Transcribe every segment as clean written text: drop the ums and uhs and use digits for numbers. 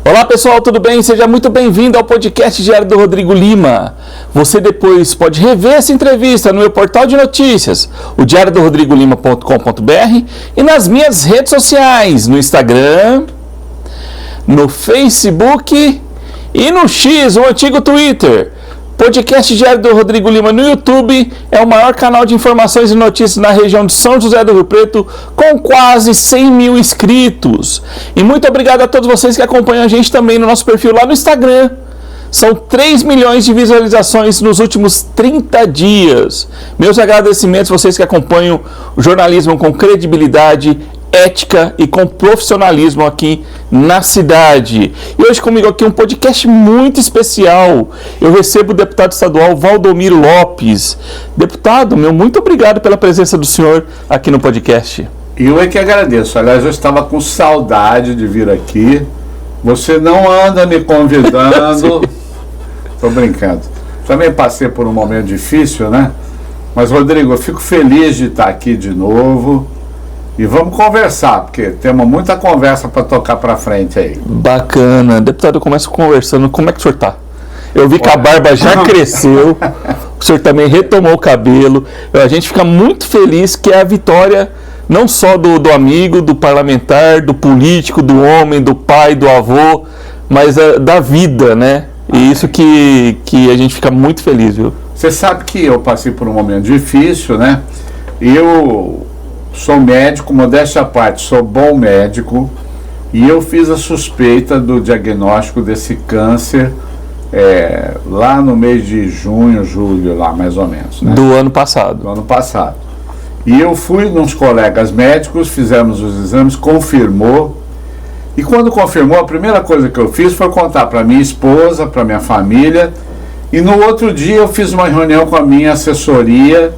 Olá pessoal, tudo bem? Seja muito bem-vindo ao podcast diário do Rodrigo Lima. Você depois pode rever essa entrevista no meu portal de notícias, o diariodorodrigolima.com.br, e nas minhas redes sociais, no Instagram, no Facebook e no X, o antigo Twitter. Podcast Diário do Rodrigo Lima no YouTube é o maior canal de informações e notícias na região de São José do Rio Preto, com quase 100 mil inscritos. E muito obrigado a todos vocês que acompanham a gente também no nosso perfil lá no Instagram. São 3 milhões de visualizações nos últimos 30 dias. Meus agradecimentos a vocês que acompanham o jornalismo com credibilidade, ética e com profissionalismo aqui na cidade. E hoje comigo aqui um podcast muito especial. Eu recebo o deputado estadual Valdomiro Lopes. Deputado, muito obrigado pela presença do senhor aqui no podcast. Eu é que agradeço. Aliás, eu estava com saudade de vir aqui. Você não anda me convidando. Tô brincando. Também passei por um momento difícil, né? Mas, Rodrigo, eu fico feliz de estar aqui de novo. E vamos conversar, porque temos muita conversa para tocar para frente aí. Bacana. Deputado, eu começo conversando. Como é que o senhor está? Eu vi que a barba já cresceu, o senhor também retomou o cabelo. A gente fica muito feliz que é a vitória não só do amigo, do parlamentar, do político, do homem, do pai, do avô, mas da vida, né? E isso que a gente fica muito feliz, viu? Você sabe que eu passei por um momento difícil, né? Eu sou médico, modéstia à parte, sou bom médico, e eu fiz a suspeita do diagnóstico desse câncer lá no mês de junho, julho, lá mais ou menos, né? Do ano passado. Do ano passado. E eu fui nos colegas médicos, fizemos os exames, confirmou, e quando confirmou, a primeira coisa que eu fiz foi contar para minha esposa, para minha família, e no outro dia eu fiz uma reunião com a minha assessoria,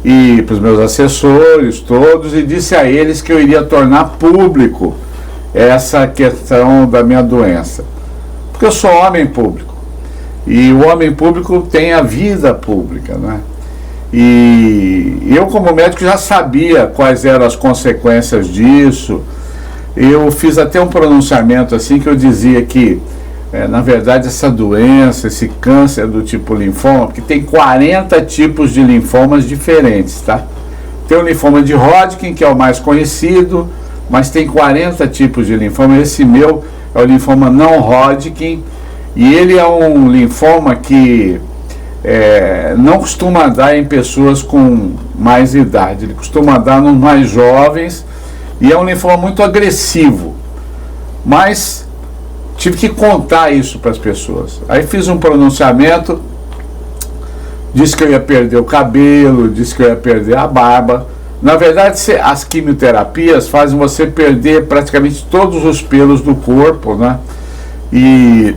e para os meus assessores todos, e disse a eles que eu iria tornar público essa questão da minha doença. Porque eu sou homem público, e o homem público tem a vida pública, né? E eu, como médico, já sabia quais eram as consequências disso. Eu fiz até um pronunciamento assim que eu dizia que na verdade, essa doença, esse câncer do tipo linfoma, porque tem 40 tipos de linfomas diferentes, tá? Tem o linfoma de Hodgkin, que é o mais conhecido, mas tem 40 tipos de linfoma. Esse meu é o linfoma não Hodgkin, e ele é um linfoma que não costuma dar em pessoas com mais idade, ele costuma dar nos mais jovens, e é um linfoma muito agressivo, mas tive que contar isso para as pessoas. Aí fiz um pronunciamento, disse que eu ia perder o cabelo, disse que eu ia perder a barba. Na verdade, as quimioterapias fazem você perder praticamente todos os pelos do corpo, né? E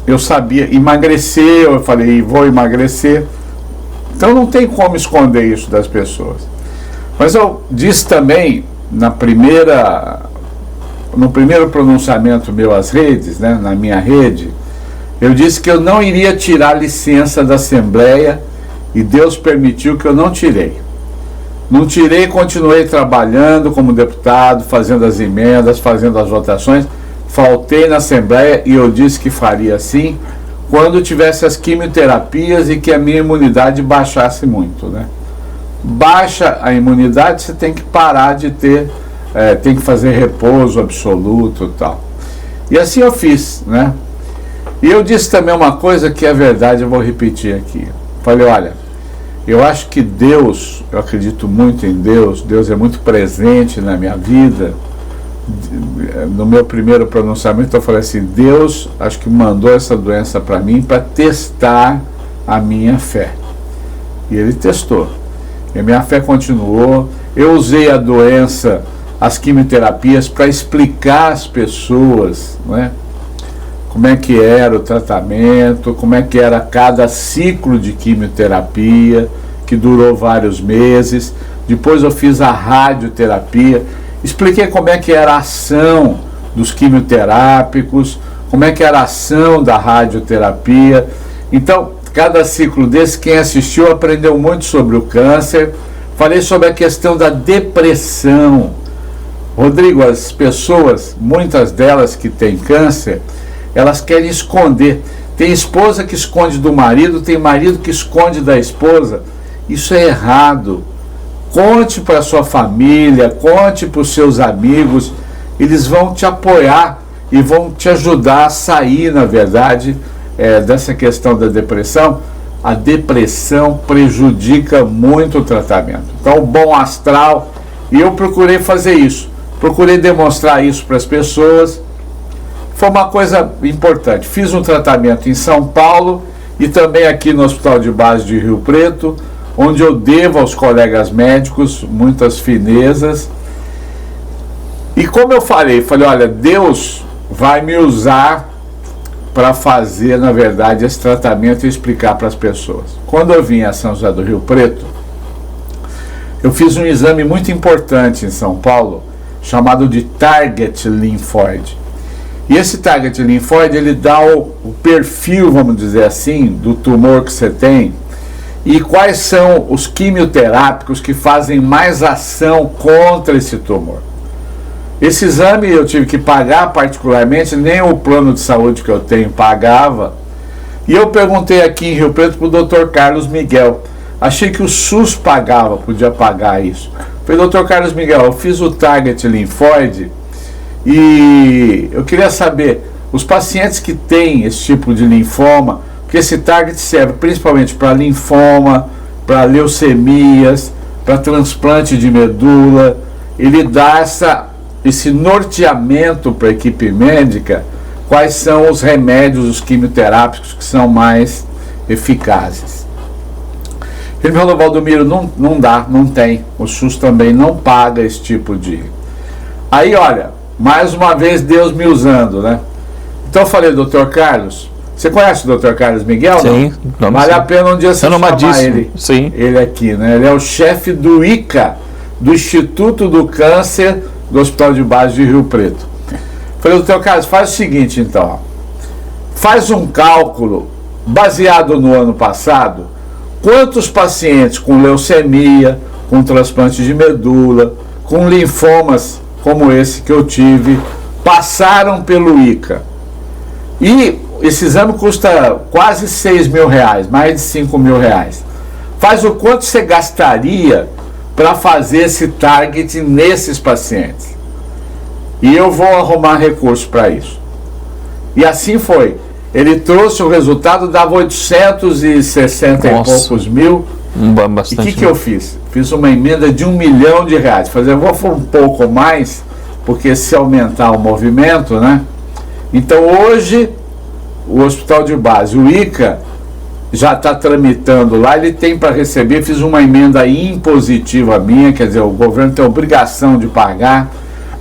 eu sabia, emagrecer, eu falei, vou emagrecer. Então não tem como esconder isso das pessoas. Mas eu disse também, no primeiro pronunciamento meu às redes, né, na minha rede, eu disse que eu não iria tirar a licença da Assembleia, e Deus permitiu que eu não tirei. Não tirei, continuei trabalhando como deputado, fazendo as emendas, fazendo as votações. Faltei na Assembleia e eu disse que faria assim quando tivesse as quimioterapias e que a minha imunidade baixasse muito, né? Baixa a imunidade, você tem que parar de ter, tem que fazer repouso absoluto e tal. E assim eu fiz, né? E eu disse também uma coisa que é verdade, eu vou repetir aqui. Falei, olha, eu acho que Deus, eu acredito muito em Deus, Deus é muito presente na minha vida. No meu primeiro pronunciamento eu falei assim, Deus acho que mandou essa doença para mim para testar a minha fé. E Ele testou. E a minha fé continuou. Eu usei a doença, as quimioterapias, para explicar às pessoas, né, como é que era o tratamento, como é que era cada ciclo de quimioterapia, que durou vários meses. Depois eu fiz a radioterapia. expliquei como é que era a ação dos quimioterápicos, como é que era a ação da radioterapia. Então, cada ciclo desse, quem assistiu aprendeu muito sobre o câncer. Falei sobre a questão da depressão. Rodrigo, as pessoas, muitas delas que têm câncer, elas querem esconder. Tem esposa que esconde do marido, tem marido que esconde da esposa. Isso é errado. Conte para a sua família, conte para os seus amigos. Eles vão te apoiar e vão te ajudar a sair, na verdade, dessa questão da depressão. A depressão prejudica muito o tratamento. Então, o bom astral, e eu procurei fazer isso. Procurei demonstrar isso para as pessoas. Foi uma coisa importante. Fiz um tratamento em São Paulo e também aqui no Hospital de Base de Rio Preto, onde eu devo aos colegas médicos muitas finezas. E como eu falei, olha, Deus vai me usar para fazer, na verdade, esse tratamento e explicar para as pessoas. Quando eu vim a São José do Rio Preto, eu fiz um exame muito importante em São Paulo, chamado de Target Lymphoid. E esse Target Lymphoid, ele dá o perfil, vamos dizer assim, do tumor que você tem e quais são os quimioterápicos que fazem mais ação contra esse tumor. Esse exame eu tive que pagar particularmente, nem o plano de saúde que eu tenho pagava. E eu perguntei aqui em Rio Preto para o Dr. Carlos Miguel. Achei que o SUS pagava, podia pagar isso. Falei, Dr. Carlos Miguel, eu fiz o Target Lymphoid e eu queria saber, os pacientes que têm esse tipo de linfoma, porque esse target serve principalmente para linfoma, para leucemias, para transplante de medula, ele dá esse norteamento para a equipe médica, quais são os remédios, os quimioterápicos que são mais eficazes. Ele falou, Valdomiro, não dá, não tem, o SUS também não paga esse tipo de... Aí, olha, mais uma vez Deus me usando, né? Então eu falei, doutor Carlos, você conhece o Dr. Carlos Miguel? Sim. Não? Vale a pena um dia você chamar Sim. ele aqui, né? Ele é o chefe do ICA, do Instituto do Câncer do Hospital de Base de Rio Preto. Falei, doutor Carlos, faz o seguinte então, faz um cálculo baseado no ano passado, quantos pacientes com leucemia, com transplante de medula, com linfomas como esse que eu tive, passaram pelo ICA. E esse exame custa quase R$6.000, mais de R$5.000. Faz o quanto você gastaria para fazer esse target nesses pacientes. E eu vou arrumar recurso para isso. E assim foi. Ele trouxe o resultado, dava 860 e poucos mil. E o que eu fiz? Fiz uma emenda de R$1 milhão. Eu vou um pouco mais, porque se aumentar o movimento, né? Então hoje, o Hospital de Base, o ICA, já está tramitando lá, ele tem para receber, fiz uma emenda impositiva minha, quer dizer, o governo tem a obrigação de pagar.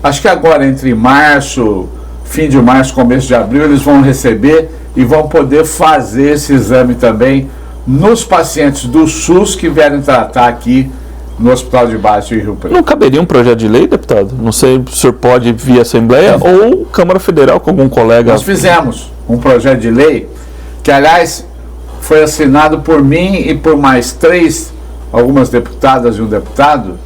Acho que agora, entre março, fim de março, começo de abril, eles vão receber e vão poder fazer esse exame também nos pacientes do SUS que vierem tratar aqui no Hospital de Base de Rio Preto. Não caberia um projeto de lei, deputado? Não sei se o senhor pode via Assembleia ou Câmara Federal com algum colega. Nós fizemos um projeto de lei que, aliás, foi assinado por mim e por mais algumas deputadas e um deputado,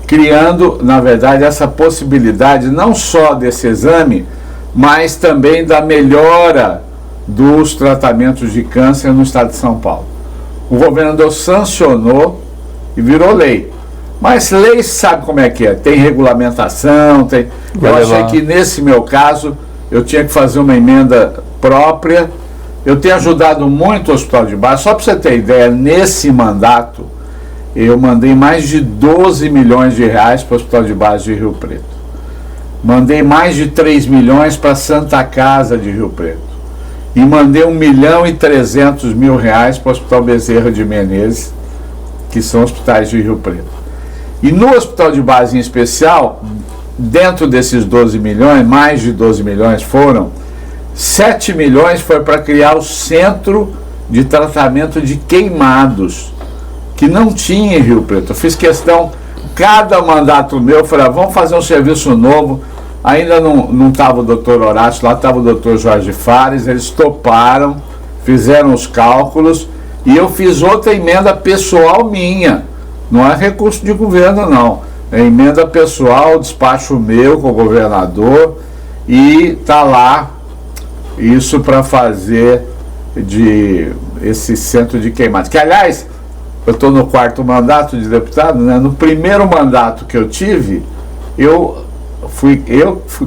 criando, na verdade, essa possibilidade não só desse exame, mas também da melhora dos tratamentos de câncer no estado de São Paulo. O governador sancionou e virou lei. Mas lei sabe como é que é, tem regulamentação, tem... Eu achei que nesse meu caso eu tinha que fazer uma emenda própria. Eu tenho ajudado muito o Hospital de Base, só para você ter ideia, nesse mandato eu mandei mais de R$12 milhões para o Hospital de Base de Rio Preto. Mandei mais de 3 milhões para a Santa Casa de Rio Preto. E mandei R$1.300.000 para o Hospital Bezerra de Menezes, que são hospitais de Rio Preto. E no Hospital de Base em especial, dentro desses 12 milhões, mais de 12 milhões foram, 7 milhões foi para criar o Centro de Tratamento de Queimados, que não tinha em Rio Preto. Eu fiz questão, cada mandato meu, eu falei, vamos fazer um serviço novo. Ainda não estava o doutor Horácio, lá estava o doutor Jorge Fares, eles toparam, fizeram os cálculos, e eu fiz outra emenda pessoal minha, não é recurso de governo não, é emenda pessoal, despacho meu com o governador, e está lá isso para fazer de esse centro de queimadas, que aliás, eu estou no 4º mandato de deputado, né? No primeiro mandato que eu tive, eu fui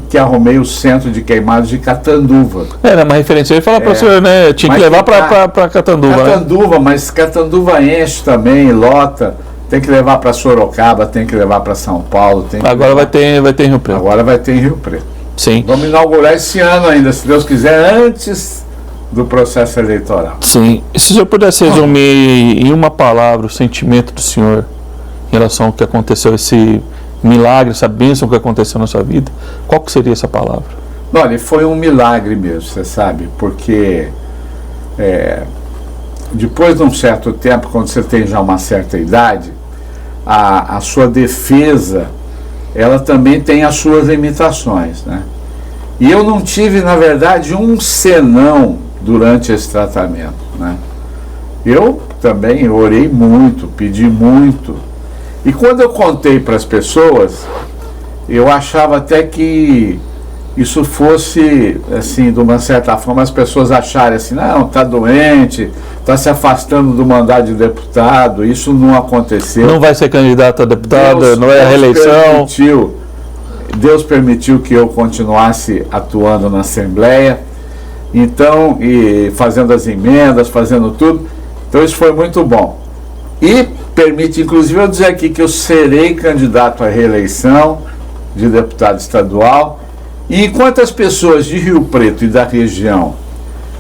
que arrumei o centro de queimadas de Catanduva. Era uma referência. Eu ia falar para o senhor, né? Tinha que levar para Catanduva. Catanduva, né? Mas Catanduva enche também, lota. Tem que levar para Sorocaba, tem que levar para São Paulo. Agora vai ter em Rio Preto. Agora vai ter em Rio Preto. Sim. Vamos inaugurar esse ano ainda, se Deus quiser, antes do processo eleitoral. Sim. E se o senhor pudesse resumir em uma palavra o sentimento do senhor em relação ao que aconteceu, esse milagre, essa bênção que aconteceu na sua vida, qual que seria essa palavra? Olha, foi um milagre mesmo, você sabe, porque depois de um certo tempo, quando você tem já uma certa idade, a sua defesa, ela também tem as suas limitações, né? E eu não tive, na verdade, um senão durante esse tratamento, né? Eu também orei muito, pedi muito. E quando eu contei para as pessoas, eu achava até que isso fosse, assim, de uma certa forma, as pessoas acharem assim, não, está doente, está se afastando do mandato de deputado, isso não aconteceu. Não vai ser candidato a deputado, não é a reeleição. Deus permitiu que eu continuasse atuando na Assembleia, então, e fazendo as emendas, fazendo tudo, então isso foi muito bom. E permite, inclusive, eu dizer aqui que eu serei candidato à reeleição de deputado estadual, e enquanto as pessoas de Rio Preto e da região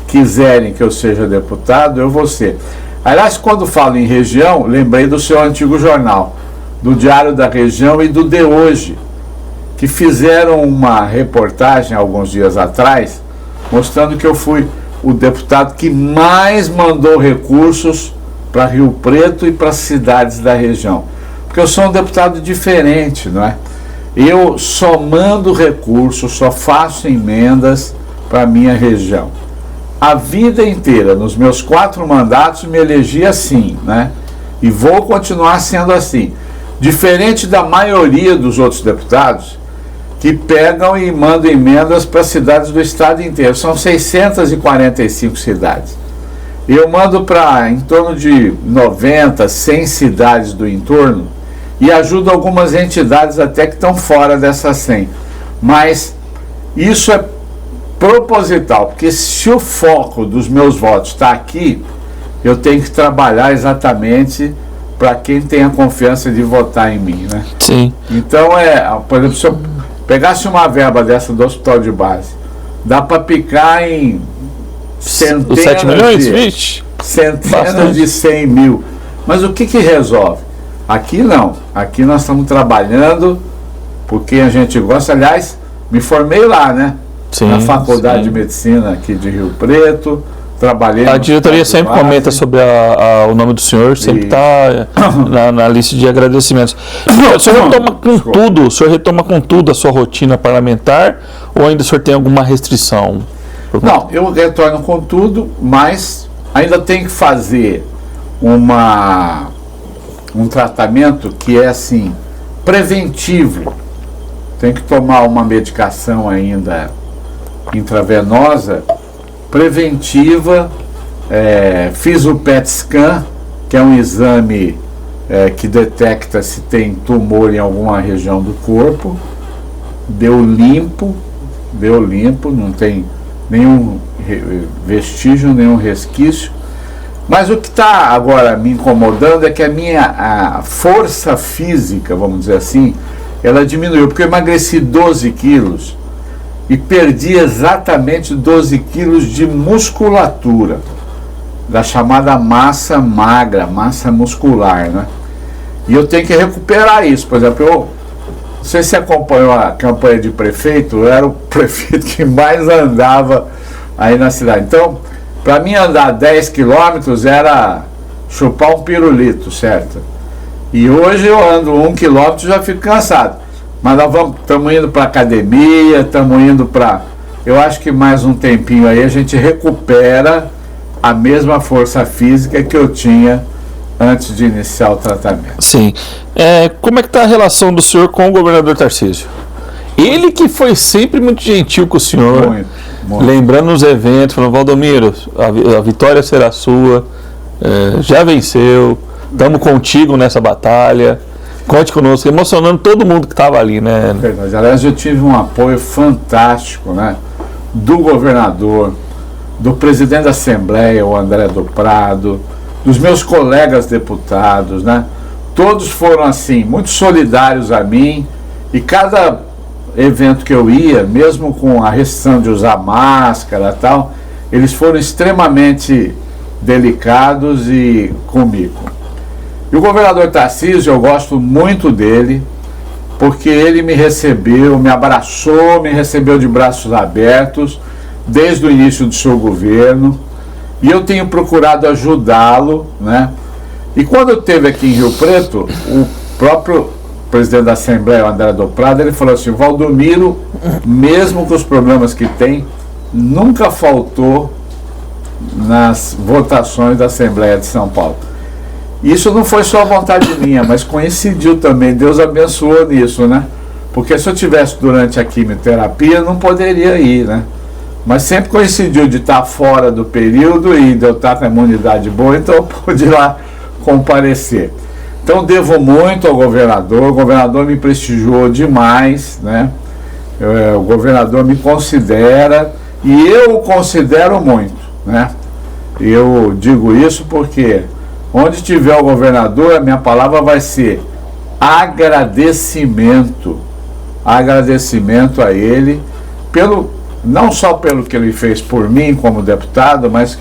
quiserem que eu seja deputado, eu vou ser. Aliás, quando falo em região, lembrei do seu antigo jornal, do Diário da Região e do De Hoje, que fizeram uma reportagem alguns dias atrás, mostrando que eu fui o deputado que mais mandou recursos para Rio Preto e para as cidades da região. Porque eu sou um deputado diferente, não é? Eu só mando recursos, só faço emendas para a minha região. A vida inteira, nos meus 4 mandatos, me elegi assim, né? E vou continuar sendo assim. Diferente da maioria dos outros deputados, que pegam e mandam emendas para cidades do estado inteiro. São 645 cidades. Eu mando para em torno de 90, 100 cidades do entorno e ajudo algumas entidades até que estão fora dessas 100. Mas isso é proposital, porque se o foco dos meus votos está aqui, eu tenho que trabalhar exatamente para quem tem a confiança de votar em mim, né? Sim. Então, por exemplo, se eu pegasse uma verba dessa do hospital de base, dá para picar em centenas, 7 milhões? Vixe, centenas de 100 mil. Mas o que resolve? Aqui não. Aqui nós estamos trabalhando porque a gente gosta. Aliás, me formei lá, né? Sim, na Faculdade de Medicina aqui de Rio Preto. Trabalhei. A diretoria sempre comenta sobre o nome do senhor, sempre está na lista de agradecimentos. O senhor retoma com tudo, a sua rotina parlamentar, ou ainda o senhor tem alguma restrição? Não, eu retorno com tudo, mas ainda tem que fazer um tratamento que é assim, preventivo. Tem que tomar uma medicação ainda intravenosa, preventiva. Fiz o PET scan, que é um exame que detecta se tem tumor em alguma região do corpo. Deu limpo, não tem nenhum vestígio, nenhum resquício. Mas o que está agora me incomodando é que a força física, vamos dizer assim, ela diminuiu, porque eu emagreci 12 quilos e perdi exatamente 12 quilos de musculatura, da chamada massa magra, massa muscular, né? E eu tenho que recuperar isso. Por exemplo, não sei se você acompanhou a campanha de prefeito, eu era o prefeito que mais andava aí na cidade. Então, para mim andar 10 quilômetros era chupar um pirulito, certo? E hoje eu ando 1 quilômetro e já fico cansado. Mas nós estamos indo para academia, estamos indo para... Eu acho que mais um tempinho aí a gente recupera a mesma força física que eu tinha antes de iniciar o tratamento. Sim. Como é que está a relação do senhor com o governador Tarcísio? Ele que foi sempre muito gentil com o senhor, muito. Lembrando os eventos, falando, Valdomiro, a vitória será sua, já venceu, estamos contigo nessa batalha, conte conosco, emocionando todo mundo que estava ali, né? Verdade. Aliás, eu tive um apoio fantástico, né? Do governador, do presidente da Assembleia, o André do Prado, dos meus colegas deputados, né? Todos foram assim, muito solidários a mim, e cada evento que eu ia, mesmo com a restrição de usar máscara e tal, eles foram extremamente delicados e comigo. E o governador Tarcísio, eu gosto muito dele, porque ele me recebeu, me abraçou, me recebeu de braços abertos desde o início do seu governo, e eu tenho procurado ajudá-lo, né? E quando eu esteve aqui em Rio Preto, o próprio presidente da Assembleia, o André do Prado, ele falou assim, Valdomiro, mesmo com os problemas que tem, nunca faltou nas votações da Assembleia de São Paulo. Isso não foi só vontade minha, mas coincidiu também, Deus abençoou nisso, né? Porque se eu tivesse durante a quimioterapia, não poderia ir, né? Mas sempre coincidiu de estar fora do período e de eu estar com a imunidade boa, então eu pude ir lá comparecer. Então devo muito ao governador, o governador me prestigiou demais, né? O governador me considera e eu o considero muito, né? Eu digo isso porque onde tiver o governador, a minha palavra vai ser agradecimento. Agradecimento a ele, não só pelo que ele fez por mim como deputado, mas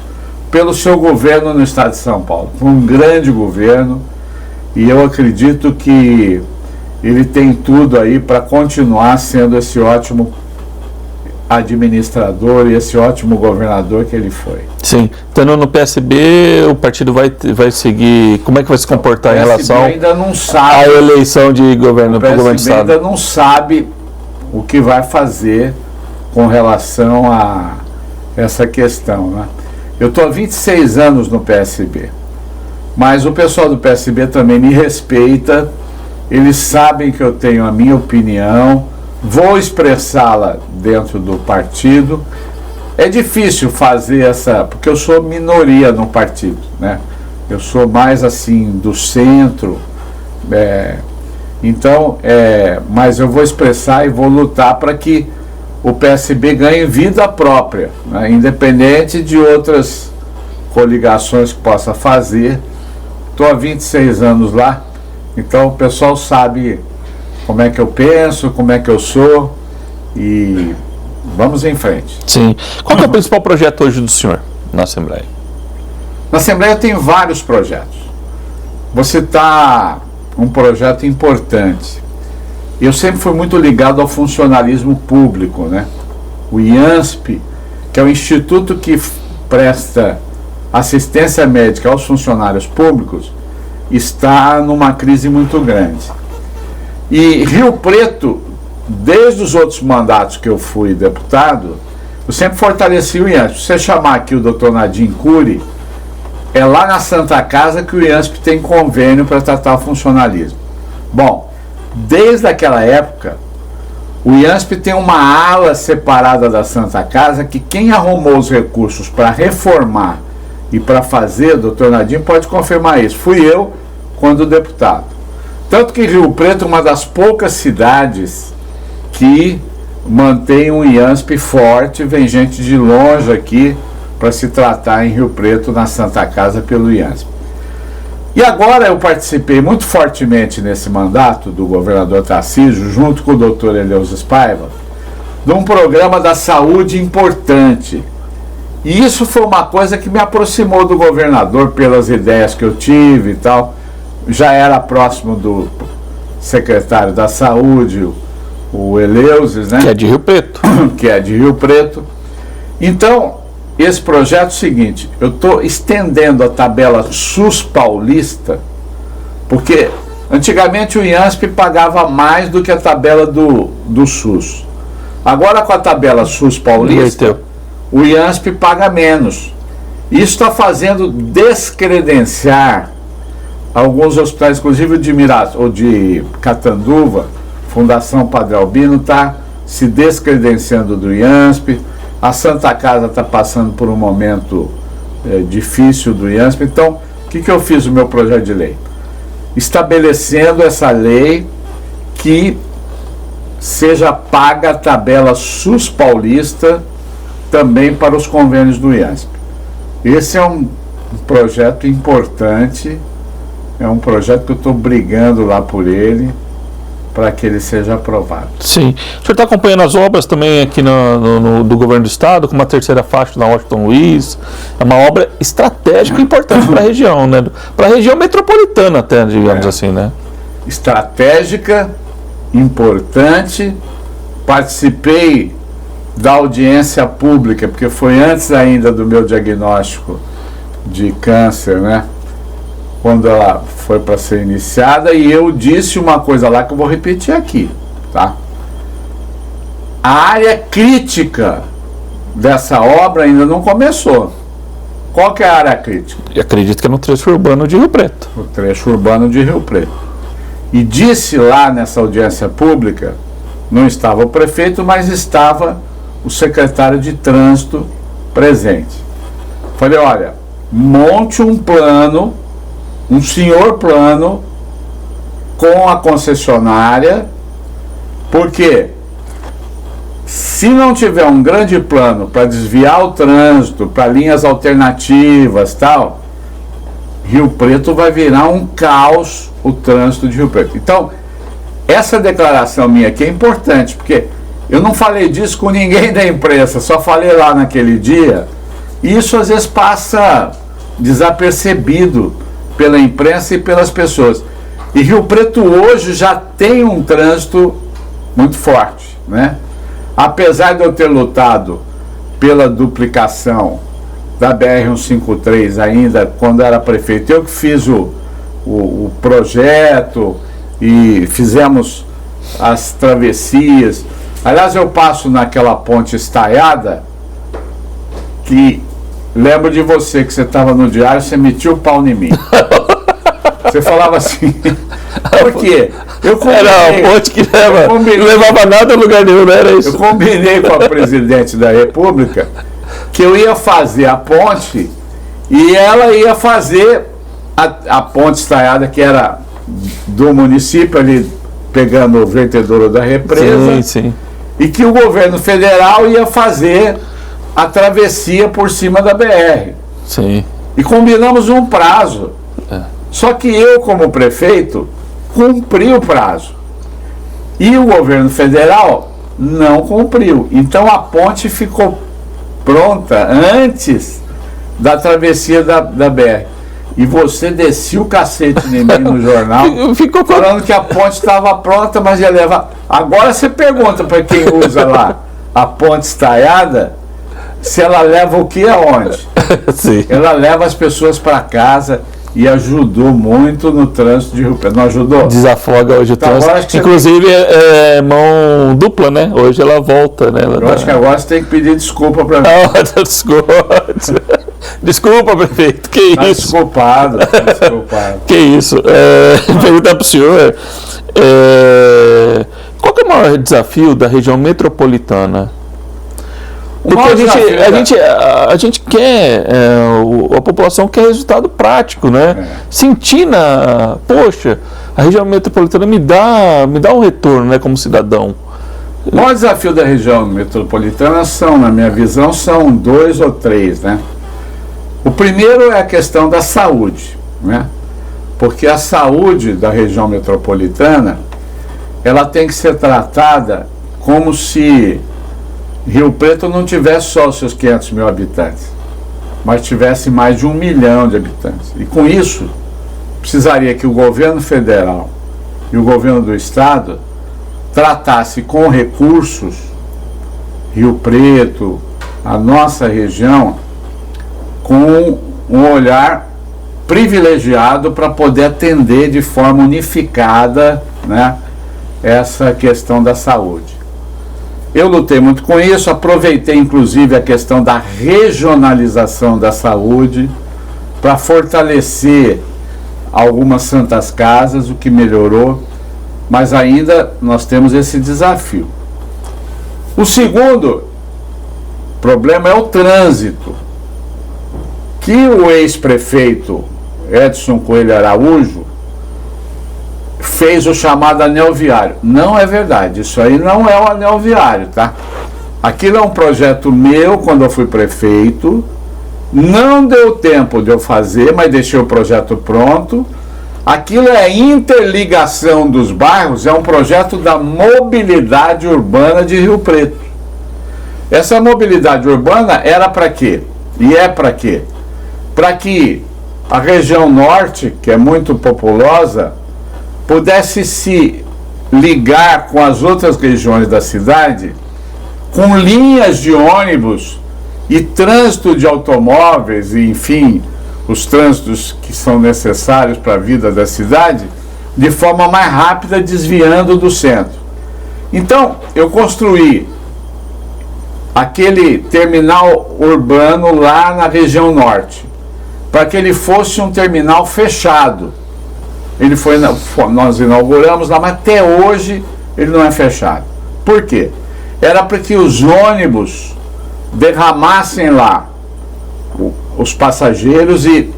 pelo seu governo no estado de São Paulo. Foi um grande governo e eu acredito que ele tem tudo aí para continuar sendo esse ótimo administrador e esse ótimo governador que ele foi. Sim, estando no PSB, o partido vai seguir, como é que vai se comportar em relação ainda não sabe, à eleição de governo para o governo do estado? Ainda não sabe o que vai fazer com relação a essa questão, né? Eu estou há 26 anos no PSB, mas o pessoal do PSB também me respeita, eles sabem que eu tenho a minha opinião, vou expressá-la dentro do partido. É difícil fazer porque eu sou minoria no partido, né? Eu sou mais assim do centro, mas eu vou expressar e vou lutar para que o PSB ganhe vida própria, né? Independente de outras coligações que possa fazer. Estou há 26 anos lá, então o pessoal sabe como é que eu penso, como é que eu sou, e vamos em frente. Sim. Qual que é o principal projeto hoje do senhor na Assembleia? Na Assembleia tem vários projetos. Vou citar um projeto importante. Eu sempre fui muito ligado ao funcionalismo público, né? O IANSP, que é o instituto que presta assistência médica aos funcionários públicos, está numa crise muito grande. E Rio Preto, desde os outros mandatos que eu fui deputado, eu sempre fortaleci o IANSP. Se você chamar aqui o Dr. Nadim Cury, é lá na Santa Casa que o IANSP tem convênio para tratar o funcionalismo. Bom, desde aquela época, o IANSP tem uma ala separada da Santa Casa que quem arrumou os recursos para reformar e para fazer, o Dr. Nadim pode confirmar isso, fui eu quando deputado. Tanto que Rio Preto é uma das poucas cidades que mantém um IANSP forte, vem gente de longe aqui para se tratar em Rio Preto, na Santa Casa, pelo IANSP. E agora eu participei muito fortemente nesse mandato do governador Tarcísio, junto com o doutor Eleusis Paiva, de um programa da saúde importante. E isso foi uma coisa que me aproximou do governador pelas ideias que eu tive e tal. Já era próximo do secretário da Saúde, o Eleusis, né? Que é de Rio Preto. Que é de Rio Preto. Então, esse projeto é o seguinte, eu estou estendendo a tabela SUS paulista, porque Antigamente o IANSP pagava mais do que a tabela do SUS. Agora com a tabela SUS paulista, o IANSP paga menos. Isso está fazendo descredenciar alguns hospitais, inclusive o de Catanduva, Fundação Padre Albino, está se descredenciando do IANSP. A Santa Casa está passando por um momento difícil do IANSP. Então, o que eu fiz no meu projeto de lei? Estabelecendo essa lei que seja paga a tabela SUS paulista também para os convênios do IANSP. Esse é um projeto importante, é um projeto que eu estou brigando lá por ele, para que ele seja aprovado. Sim. O senhor está acompanhando as obras também aqui do governo do estado, com uma terceira faixa na Washington Luiz. É uma obra estratégica e importante para a região, né? Para a região metropolitana até, digamos assim, né? Estratégica, importante. Participei da audiência pública, porque foi antes ainda do meu diagnóstico de câncer, né? Quando ela foi para ser iniciada, e eu disse uma coisa lá que eu vou repetir aqui, tá? A área crítica dessa obra ainda não começou. Qual que é a área crítica? Eu acredito que é no trecho urbano de Rio Preto. O trecho urbano de Rio Preto. E disse lá nessa audiência pública, não estava o prefeito, mas estava o secretário de trânsito presente. Falei, olha, monte um plano, um senhor plano com a concessionária, porque se não tiver um grande plano para desviar o trânsito para linhas alternativas, tal, Rio Preto vai virar um caos, o trânsito de Rio Preto. Então, essa declaração minha aqui é importante, porque eu não falei disso com ninguém da imprensa, só falei lá naquele dia, e isso às vezes passa desapercebido pela imprensa e pelas pessoas. E Rio Preto hoje já tem um trânsito muito forte, né? Apesar de eu ter lutado pela duplicação da BR-153 ainda quando era prefeito, eu que fiz o projeto e fizemos as travessias. Aliás, eu passo naquela ponte estaiada que lembro de você, que você estava no diário, você metia o pau em mim. Você falava assim, por quê? Eu combinei, era a ponte que não levava nada a lugar nenhum, não era isso? Eu combinei com a presidente da República que eu ia fazer a ponte e ela ia fazer a ponte estaiada, que era do município, ali pegando o vertedouro da represa, sim. E que o governo federal ia fazer a travessia por cima da BR. Sim. E combinamos um prazo. Só que eu, como prefeito, cumpri o prazo. E o governo federal não cumpriu. Então a ponte ficou pronta antes da travessia da BR. E você descia o cacete em mim no jornal, ficou falando que a ponte estava pronta, mas ia levar. Agora você pergunta para quem usa lá a ponte estaiada, se ela leva o que aonde? Sim. Ela leva as pessoas para casa e ajudou muito no trânsito de Rio Preto. Não ajudou? Desafoga hoje o trânsito. Inclusive é mão dupla, né? Hoje ela volta, né? Eu acho que agora você tem que pedir desculpa para mim. Desculpa, prefeito. Que isso? Desculpado. Que isso? Perguntar para o senhor. Qual que é o maior desafio da região metropolitana? Porque a gente quer, a população quer resultado prático, né? Sentir poxa, a região metropolitana me dá um retorno, né, como cidadão. O maior desafio da região metropolitana na minha visão, são 2 ou 3, né? O primeiro é a questão da saúde, né? Porque a saúde da região metropolitana, ela tem que ser tratada como se Rio Preto não tivesse só os seus 500 mil habitantes, mas tivesse mais de 1 milhão de habitantes. E com isso, precisaria que o governo federal e o governo do estado tratasse com recursos Rio Preto, a nossa região, com um olhar privilegiado para poder atender de forma unificada, né, essa questão da saúde. Eu lutei muito com isso, aproveitei inclusive a questão da regionalização da saúde para fortalecer algumas santas casas, o que melhorou, mas ainda nós temos esse desafio. O segundo problema é o trânsito, que o ex-prefeito Edson Coelho Araújo fez o chamado anel viário. Não é verdade, isso aí não é o anel viário, tá? Aquilo é um projeto meu quando eu fui prefeito, não deu tempo de eu fazer, mas deixei o projeto pronto. Aquilo é a interligação dos bairros, é um projeto da mobilidade urbana de Rio Preto. Essa mobilidade urbana era para quê? E é para quê? Para que a região norte, que é muito populosa, pudesse se ligar com as outras regiões da cidade, com linhas de ônibus e trânsito de automóveis, e enfim, os trânsitos que são necessários para a vida da cidade, de forma mais rápida, desviando do centro. Então, eu construí aquele terminal urbano lá na região norte, para que ele fosse um terminal fechado. Ele foi, nós inauguramos lá, mas até hoje ele não é fechado. Por quê? Era para que os ônibus derramassem lá os passageiros e,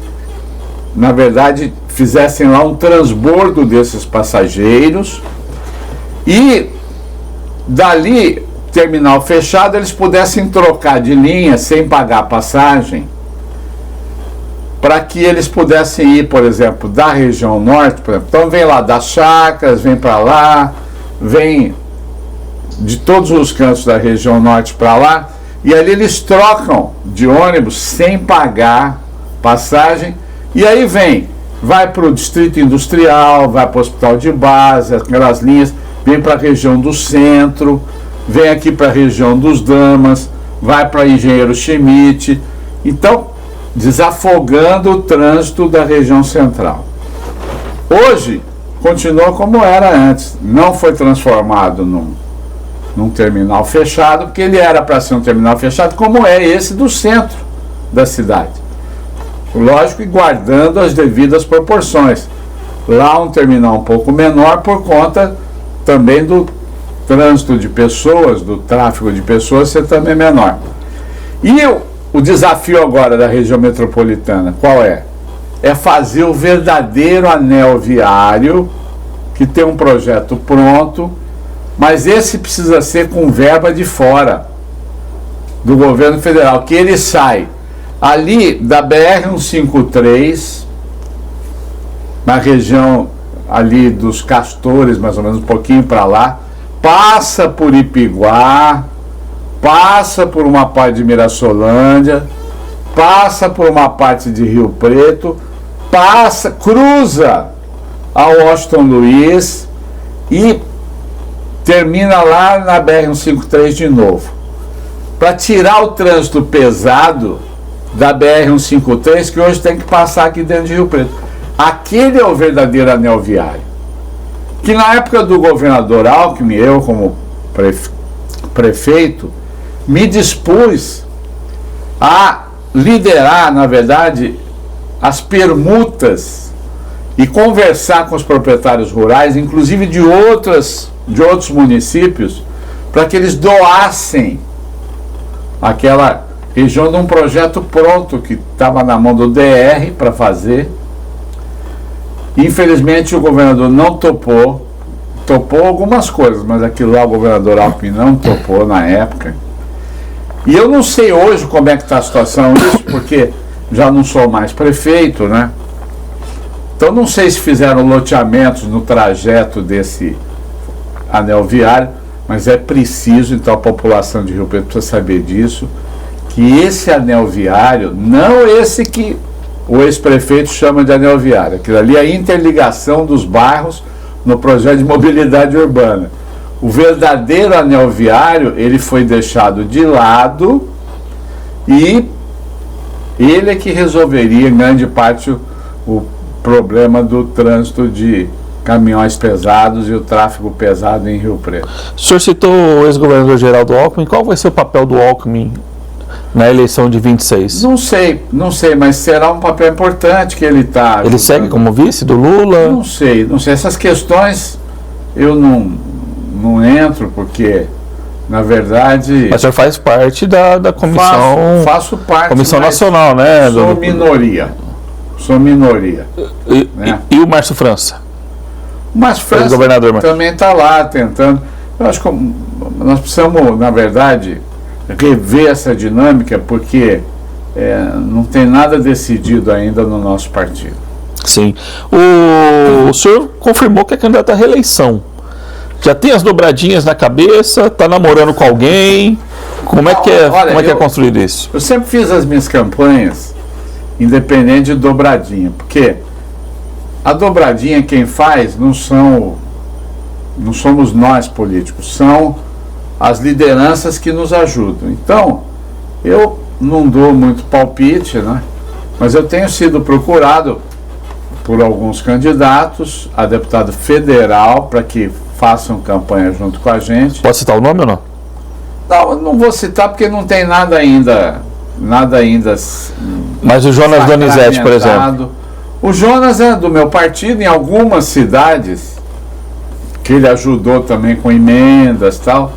na verdade, fizessem lá um transbordo desses passageiros e dali, terminal fechado, eles pudessem trocar de linha sem pagar passagem, para que eles pudessem ir, por exemplo, da região norte, por exemplo. Então vem lá das Chacras, vem para lá, vem de todos os cantos da região norte para lá, e ali eles trocam de ônibus sem pagar passagem, e aí vai para o Distrito Industrial, vai para o Hospital de Base, aquelas linhas, vem para a região do centro, vem aqui para a região dos Damas, vai para Engenheiro Schmidt, então desafogando o trânsito da região central. Hoje, continua como era antes, não foi transformado num terminal fechado, porque ele era para ser um terminal fechado, como é esse do centro da cidade. Lógico, e guardando as devidas proporções. Lá um terminal um pouco menor por conta também do trânsito de pessoas, do tráfego de pessoas ser também menor. E o desafio agora da região metropolitana, qual é? É fazer o verdadeiro anel viário, que tem um projeto pronto, mas esse precisa ser com verba de fora do governo federal, que ele sai ali da BR-153, na região ali dos Castores, mais ou menos um pouquinho para lá, passa por Ipiguá, passa por uma parte de Mirassolândia, passa por uma parte de Rio Preto, cruza a Washington Luiz e termina lá na BR-153 de novo. Para tirar o trânsito pesado da BR-153, que hoje tem que passar aqui dentro de Rio Preto. Aquele é o verdadeiro anel viário. Que na época do governador Alckmin, eu como prefeito, me dispus a liderar, na verdade, as permutas e conversar com os proprietários rurais, inclusive de outros municípios, para que eles doassem aquela região de um projeto pronto que estava na mão do DR para fazer. Infelizmente o governador não topou algumas coisas, mas aquilo lá o governador Alckmin não topou na época. E eu não sei hoje como é que está a situação disso, porque já não sou mais prefeito, né? Então não sei se fizeram loteamentos no trajeto desse anel viário, mas é preciso, então a população de Rio Preto precisa saber disso, que esse anel viário, não esse que o ex-prefeito chama de anel viário, aquilo ali é a interligação dos bairros no projeto de mobilidade urbana. O verdadeiro anel viário, ele foi deixado de lado e ele é que resolveria em grande parte o problema do trânsito de caminhões pesados e o tráfego pesado em Rio Preto. O senhor citou o ex-governador Geraldo Alckmin. Qual vai ser o papel do Alckmin na eleição de 26? Não sei, mas será um papel importante que ele está... Ele segue como vice do Lula? Não sei. Essas questões eu não entro, porque, na verdade... Mas o senhor faz parte da comissão... Faço parte, Comissão Nacional, né? Sou minoria. E o Márcio França? Mas França também está lá tentando. Eu acho que nós precisamos, na verdade, rever essa dinâmica, porque não tem nada decidido ainda no nosso partido. Sim. O senhor confirmou que é candidato à reeleição. Já tem as dobradinhas na cabeça? Está namorando com alguém? Como é que é construído isso? Eu sempre fiz as minhas campanhas independente de dobradinha, porque a dobradinha quem faz não somos nós políticos, são as lideranças que nos ajudam. Então, eu não dou muito palpite, né? Mas eu tenho sido procurado por alguns candidatos a deputado federal para que façam campanha junto com a gente. Pode citar o nome ou não? Não vou citar porque não tem nada ainda. Mas o Jonas Donizete, por exemplo. O Jonas é do meu partido, em algumas cidades que ele ajudou também com emendas e tal,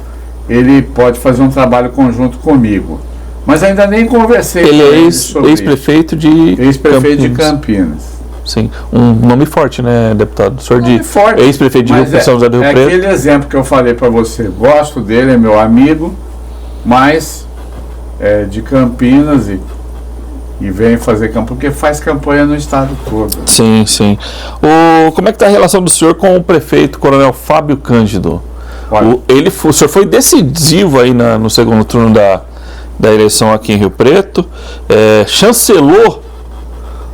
ele pode fazer um trabalho conjunto comigo. Mas ainda nem conversei com ele sobre ex-prefeito de Campinas. Sim, um nome forte, né, deputado? Ex-prefeito de São José do Rio Preto. É aquele exemplo que eu falei para você. Gosto dele, é meu amigo, mas é de Campinas e vem fazer campanha, porque faz campanha no estado todo. Sim. Como é que está a relação do senhor com o prefeito, Coronel Fábio Cândido? O senhor foi decisivo aí no segundo turno da eleição aqui em Rio Preto, chancelou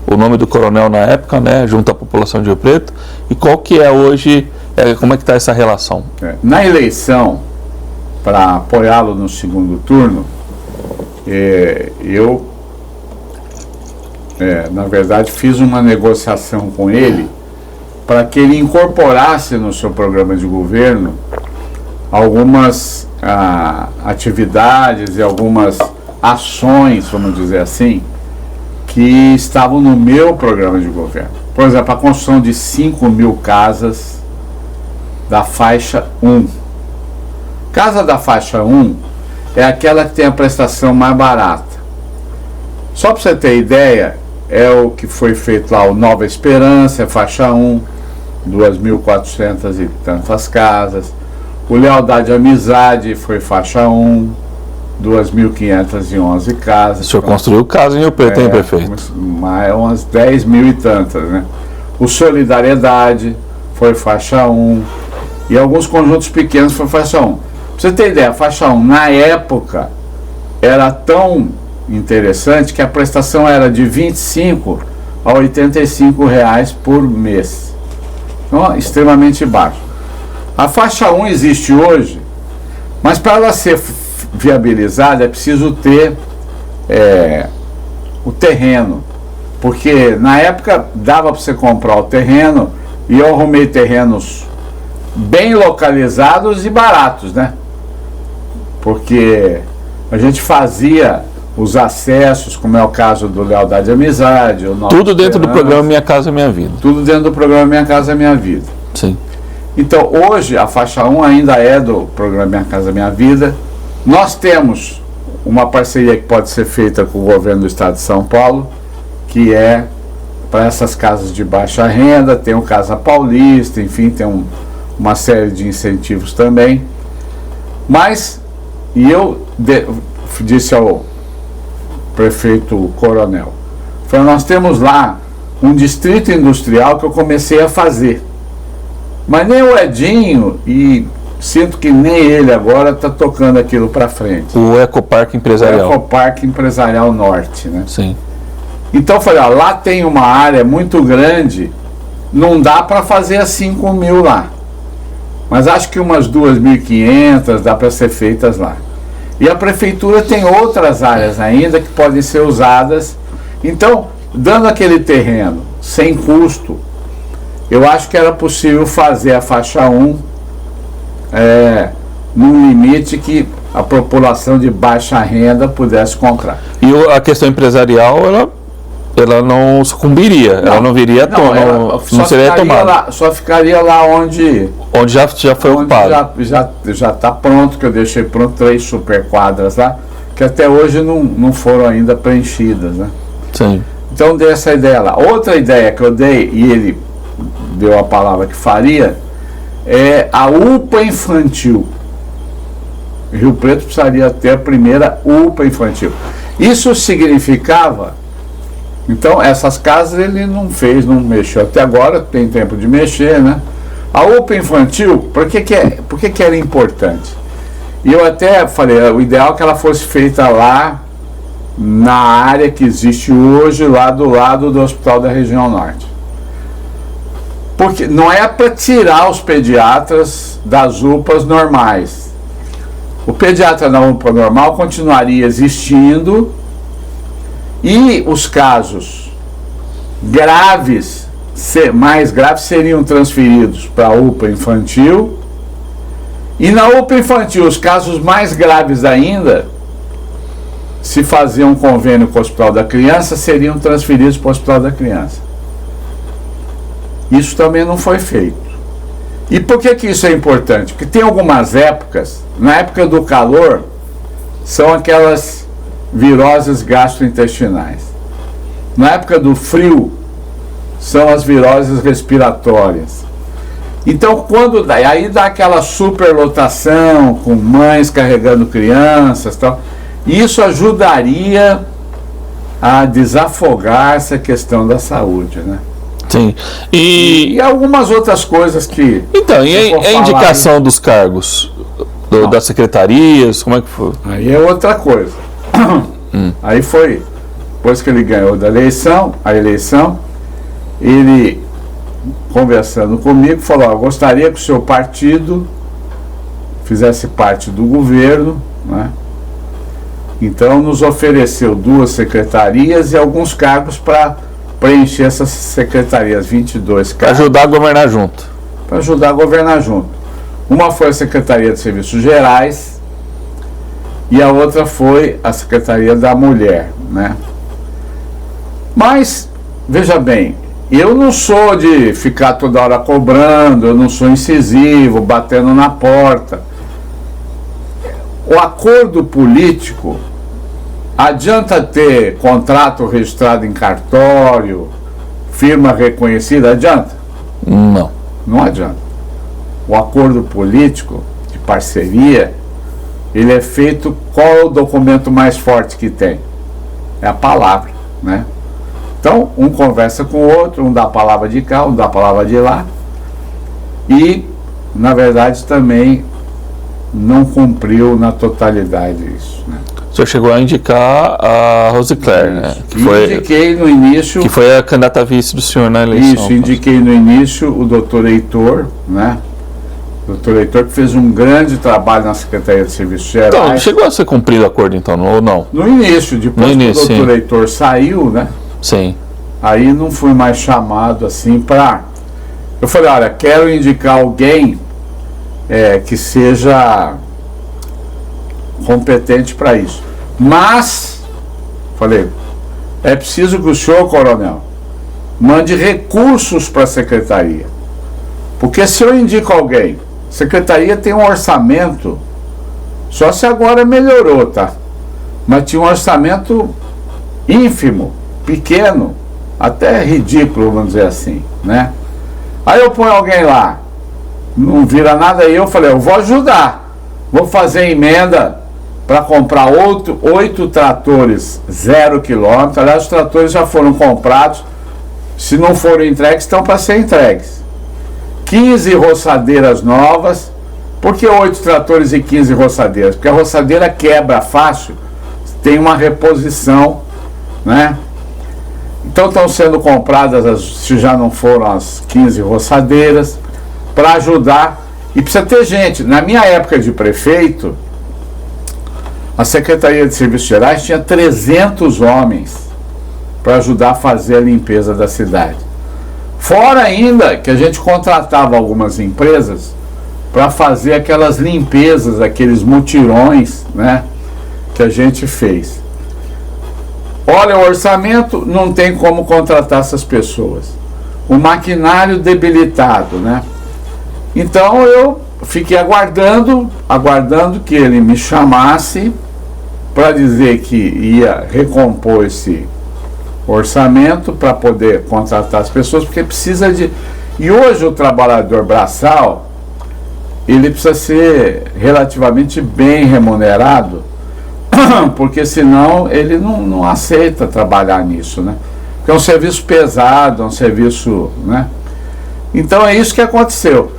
o nome do coronel na época, né, junto à população de Rio Preto. E qual que é hoje, como é que está essa relação? Na eleição, para apoiá-lo no segundo turno, eu na verdade fiz uma negociação com ele para que ele incorporasse no seu programa de governo algumas atividades e algumas ações, vamos dizer assim, que estavam no meu programa de governo. Por exemplo, a construção de 5.000 casas da faixa 1. Casa da faixa 1 é aquela que tem a prestação mais barata. Só para você ter ideia, é o que foi feito lá, o Nova Esperança, faixa 1, 2.400 e tantas casas. O Lealdade e Amizade foi faixa 1, 2.511 casas. O senhor construiu casa em Rio Preto, hein, prefeito? Umas 10.000 e tantas, né? O Solidariedade foi faixa 1, e alguns conjuntos pequenos foi faixa 1. Pra você ter ideia, a faixa 1, na época, era tão interessante que a prestação era de R$ 25 a R$ 85 por mês. Então, extremamente baixo. A faixa 1 existe hoje, mas para ela ser viabilizada é preciso ter o terreno. Porque na época dava para você comprar o terreno, e eu arrumei terrenos bem localizados e baratos, né? Porque a gente fazia os acessos, como é o caso do Lealdade e Amizade. Tudo dentro do programa Minha Casa Minha Vida. Tudo dentro do programa Minha Casa Minha Vida. Sim. Então, hoje, a faixa 1 ainda é do programa Minha Casa Minha Vida. Nós temos uma parceria que pode ser feita com o governo do estado de São Paulo, que é para essas casas de baixa renda. Tem o Casa Paulista, enfim, tem uma série de incentivos também. Mas, eu disse ao prefeito Coronel, nós temos lá um distrito industrial que eu comecei a fazer, mas nem o Edinho, e sinto que nem ele agora está tocando aquilo para frente. O Ecoparque Empresarial. O Ecoparque Empresarial Norte, né? Sim. Então eu falei, lá tem uma área muito grande, não dá para fazer as 5.000 lá, mas acho que umas 2.500 dá para ser feitas lá. E a prefeitura tem outras áreas ainda que podem ser usadas. Então, dando aquele terreno, sem custo. Eu acho que era possível fazer a faixa 1 num limite que a população de baixa renda pudesse comprar. E a questão empresarial, ela não sucumbiria, ela não viria à tona, não seria tomada. Só ficaria lá onde já foi ocupado. Já está pronto, que eu deixei pronto 3 super quadras lá, que até hoje não foram ainda preenchidas, né? Sim. Então dei essa ideia lá. Outra ideia que eu dei, e ele deu a palavra que faria, é a UPA infantil. Rio Preto precisaria ter a primeira UPA infantil. Isso significava, então essas casas ele não mexeu até agora, tem tempo de mexer, né? A UPA infantil, por que era importante? E eu até falei, o ideal é que ela fosse feita lá na área que existe hoje, lá do lado do Hospital da Região Norte. Porque não é para tirar os pediatras das UPAs normais. O pediatra na UPA normal continuaria existindo e os casos graves, mais graves, seriam transferidos para a UPA infantil. E na UPA infantil, os casos mais graves ainda, se fazia um convênio com o Hospital da Criança, seriam transferidos para o Hospital da Criança. Isso também não foi feito. E por que isso é importante? Porque tem algumas épocas, na época do calor, são aquelas viroses gastrointestinais. Na época do frio, são as viroses respiratórias. Então, aí dá aquela superlotação, com mães carregando crianças, tal. Isso ajudaria a desafogar essa questão da saúde, né? Sim. E algumas outras coisas que... Então, e a indicação dos cargos? Das secretarias, como é que foi? Aí é outra coisa. Aí foi, depois que ele ganhou a eleição, ele, conversando comigo, falou, eu gostaria que o seu partido fizesse parte do governo, né? Então nos ofereceu 2 secretarias e alguns cargos para preencher essas secretarias, 22 cargos. Para ajudar a governar junto. Para ajudar a governar junto. Uma foi a Secretaria de Serviços Gerais e a outra foi a Secretaria da Mulher, né? Mas, veja bem, eu não sou de ficar toda hora cobrando, eu não sou incisivo, batendo na porta. O acordo político, adianta ter contrato registrado em cartório, firma reconhecida, adianta? Não. Não adianta. O acordo político de parceria, ele é feito, qual é o documento mais forte que tem? É a palavra, né? Então, um conversa com o outro, um dá a palavra de cá, um dá a palavra de lá, e, na verdade, também não cumpriu na totalidade isso, né? O senhor chegou a indicar a Rosicler, né? Indiquei no início... Que foi a candidata a vice do senhor na eleição. Isso, indiquei no início o doutor Heitor, né? O doutor Heitor que fez um grande trabalho na Secretaria de Serviços Gerais. Então, chegou a ser cumprido o acordo então, ou não? No início, depois que o doutor Heitor saiu, né? Sim. Aí não fui mais chamado assim para... Eu falei, olha, quero indicar alguém que seja competente para isso. Mas, falei, é preciso que o senhor, coronel, mande recursos para a secretaria. Porque se eu indico alguém, a secretaria tem um orçamento, só se agora melhorou, tá? Mas tinha um orçamento ínfimo, pequeno, até ridículo, vamos dizer assim, né? Aí eu ponho alguém lá, não vira nada, aí eu falei, eu vou ajudar, vou fazer emenda para comprar 8 tratores 0 km. Aliás, os tratores já foram comprados, se não foram entregues, estão para ser entregues. 15 roçadeiras novas. Por que 8 tratores e 15 roçadeiras? Porque a roçadeira quebra fácil, tem uma reposição, né? Então estão sendo compradas, se já não foram as 15 roçadeiras, para ajudar. E precisa ter gente. Na minha época de prefeito, a Secretaria de Serviços Gerais tinha 300 homens para ajudar a fazer a limpeza da cidade. Fora ainda que a gente contratava algumas empresas para fazer aquelas limpezas, aqueles mutirões, né, que a gente fez. Olha, o orçamento não tem como contratar essas pessoas. O maquinário debilitado, né? Então eu fiquei aguardando que ele me chamasse para dizer que ia recompor esse orçamento para poder contratar as pessoas, porque precisa de... E hoje o trabalhador braçal, ele precisa ser relativamente bem remunerado, porque senão ele não aceita trabalhar nisso, né? Porque é um serviço pesado, é um serviço, né? Então é isso que aconteceu.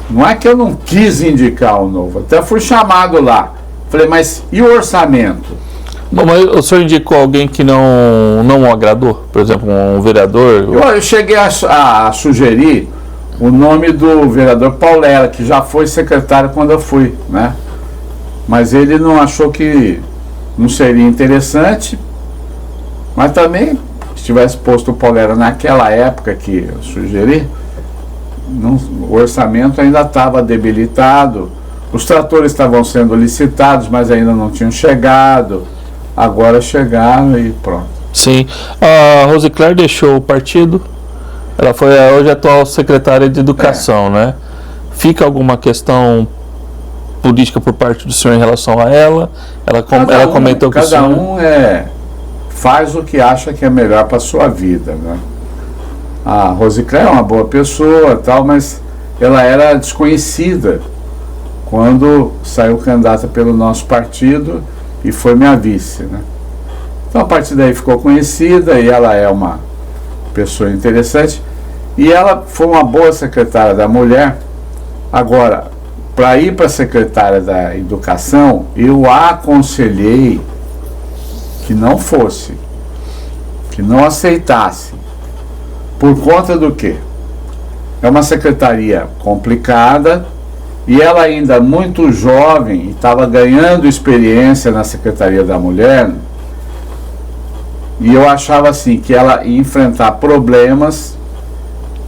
Não é que eu não quis indicar o Novo, até fui chamado lá. Falei, mas e o orçamento? Bom, mas o senhor indicou alguém que não agradou? Por exemplo, um vereador? Eu cheguei a sugerir o nome do vereador Paulera, que já foi secretário quando eu fui, né? Mas ele não achou que não seria interessante, mas também, se tivesse posto o Paulera naquela época que eu sugeri, o orçamento ainda estava debilitado, os tratores estavam sendo licitados, mas ainda não tinham chegado, agora chegaram e pronto. Sim, a Rosicler deixou o partido, ela foi hoje a atual secretária de Educação, né? Fica alguma questão política por parte do senhor em relação a ela? Ela comentou que cada um faz o que acha que é melhor para a sua vida, né? A Rosicler é uma boa pessoa, tal, mas ela era desconhecida quando saiu candidata pelo nosso partido e foi minha vice, né? Então a partir daí ficou conhecida e ela é uma pessoa interessante e ela foi uma boa secretária da Mulher. Agora, para ir para a secretária da Educação, eu a aconselhei que não fosse, que não aceitasse. Por conta do quê? É uma secretaria complicada e ela ainda muito jovem e estava ganhando experiência na Secretaria da Mulher, e eu achava assim que ela ia enfrentar problemas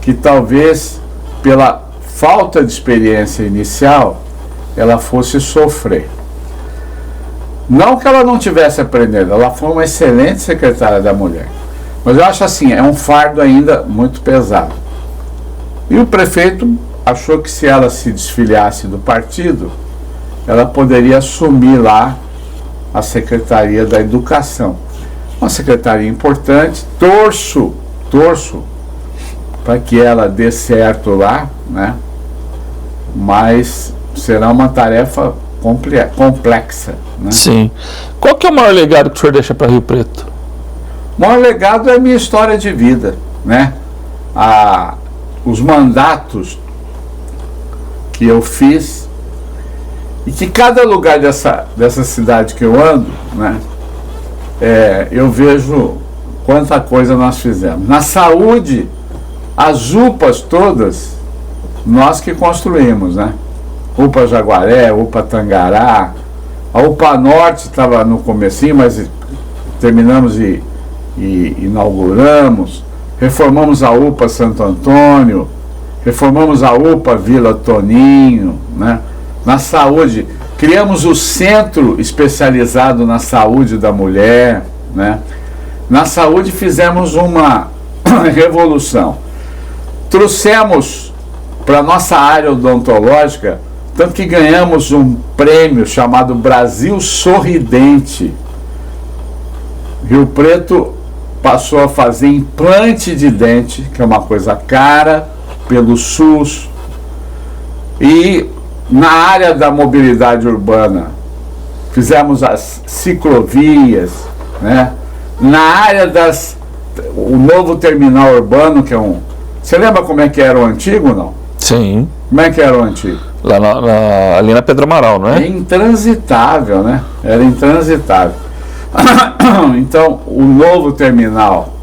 que talvez pela falta de experiência inicial ela fosse sofrer. Não que ela não tivesse aprendendo, ela foi uma excelente secretária da Mulher, mas eu acho assim, é um fardo ainda muito pesado. E o prefeito achou que se ela se desfiliasse do partido, ela poderia assumir lá a Secretaria da Educação. Uma secretaria importante, torço para que ela dê certo lá, né? Mas será uma tarefa complexa, né? Sim. Qual que é o maior legado que o senhor deixa para Rio Preto? O maior legado é a minha história de vida, né? Os mandatos que eu fiz e que cada lugar dessa cidade que eu ando, né? Eu vejo quanta coisa nós fizemos. Na saúde, as UPAs todas, nós que construímos, né? UPA Jaguaré, UPA Tangará, a UPA Norte estava no comecinho, mas terminamos e inauguramos, reformamos a UPA Santo Antônio, reformamos a UPA Vila Toninho, né? Na saúde, criamos o Centro Especializado na Saúde da Mulher, né? Na saúde fizemos uma revolução. Trouxemos para a nossa área odontológica, tanto que ganhamos um prêmio chamado Brasil Sorridente. Rio Preto passou a fazer implante de dente, que é uma coisa cara, pelo SUS. E na área da mobilidade urbana, fizemos as ciclovias, né? Na área o novo terminal urbano, que é Você lembra como é que era o antigo, não? Sim. Como é que era o antigo? Lá ali na Pedro Amaral, não é? É intransitável, né? Era intransitável. Então, o novo terminal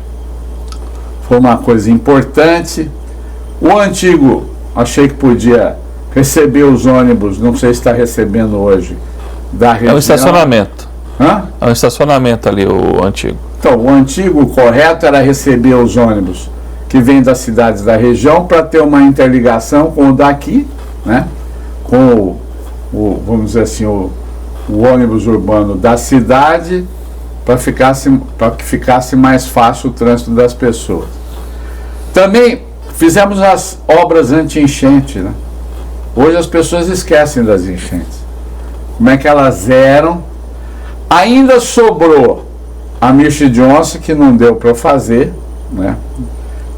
foi uma coisa importante. O antigo, achei que podia receber os ônibus, não sei se está recebendo hoje, da região. É um estacionamento. Hã? É um estacionamento ali, o antigo. Então, o antigo, o correto era receber os ônibus que vem das cidades da região para ter uma interligação com o daqui, né? Com vamos dizer assim, o ônibus urbano da cidade, para que ficasse mais fácil o trânsito das pessoas. Também fizemos as obras anti-enchente, né? Hoje as pessoas esquecem das enchentes. Como é que elas eram? Ainda sobrou a Mirce Johnson, que não deu para fazer, né?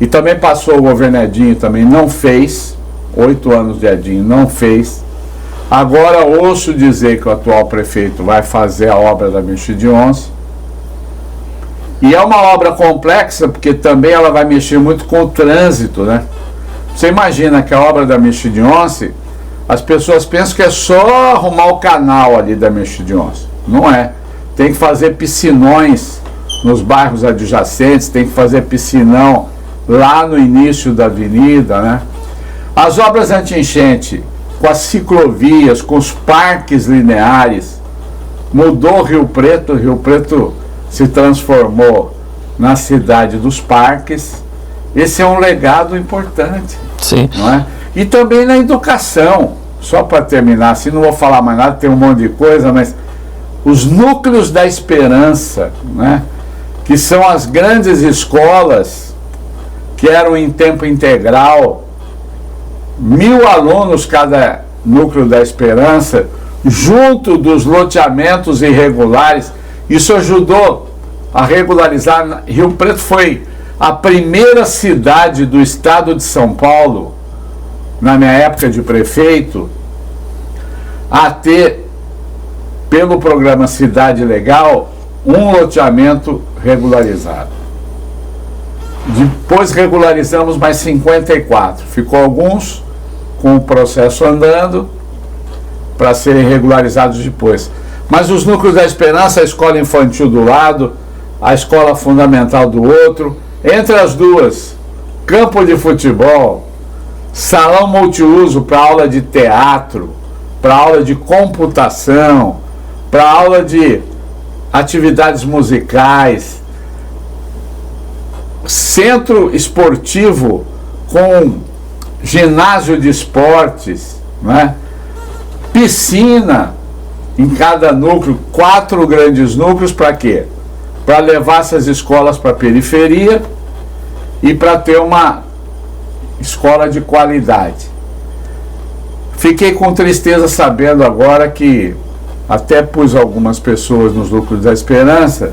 E também passou o governo Edinho, também não fez. 8 anos de Edinho, não fez. Agora ouço dizer que o atual prefeito vai fazer a obra da Mirce Johnson. E é uma obra complexa, porque também ela vai mexer muito com o trânsito, né? Você imagina que a obra da Mirce Johnson, as pessoas pensam que é só arrumar o canal ali da Mirce Johnson. Não é. Tem que fazer piscinões nos bairros adjacentes, tem que fazer piscinão lá no início da avenida, né? As obras anti-enchente, com as ciclovias, com os parques lineares, mudou Rio Preto se transformou na cidade dos parques. Esse é um legado importante. Sim. Não é? E também na educação, só para terminar, assim, não vou falar mais nada, tem um monte de coisa, mas os núcleos da esperança, né, que são as grandes escolas que eram em tempo integral, 1.000 alunos cada núcleo da esperança, junto dos loteamentos irregulares. Isso ajudou a regularizar. Rio Preto foi a primeira cidade do estado de São Paulo, na minha época de prefeito, a ter, pelo programa Cidade Legal, um loteamento regularizado. Depois regularizamos mais 54. Ficou alguns com o processo andando para serem regularizados depois. Mas os núcleos da esperança, a escola infantil do lado, a escola fundamental do outro, entre as duas, campo de futebol, salão multiuso para aula de teatro, para aula de computação, para aula de atividades musicais, centro esportivo com ginásio de esportes, né? Piscina em cada núcleo, 4 grandes núcleos, para quê? Para levar essas escolas para a periferia e para ter uma escola de qualidade. Fiquei com tristeza sabendo agora que até pus algumas pessoas nos núcleos da esperança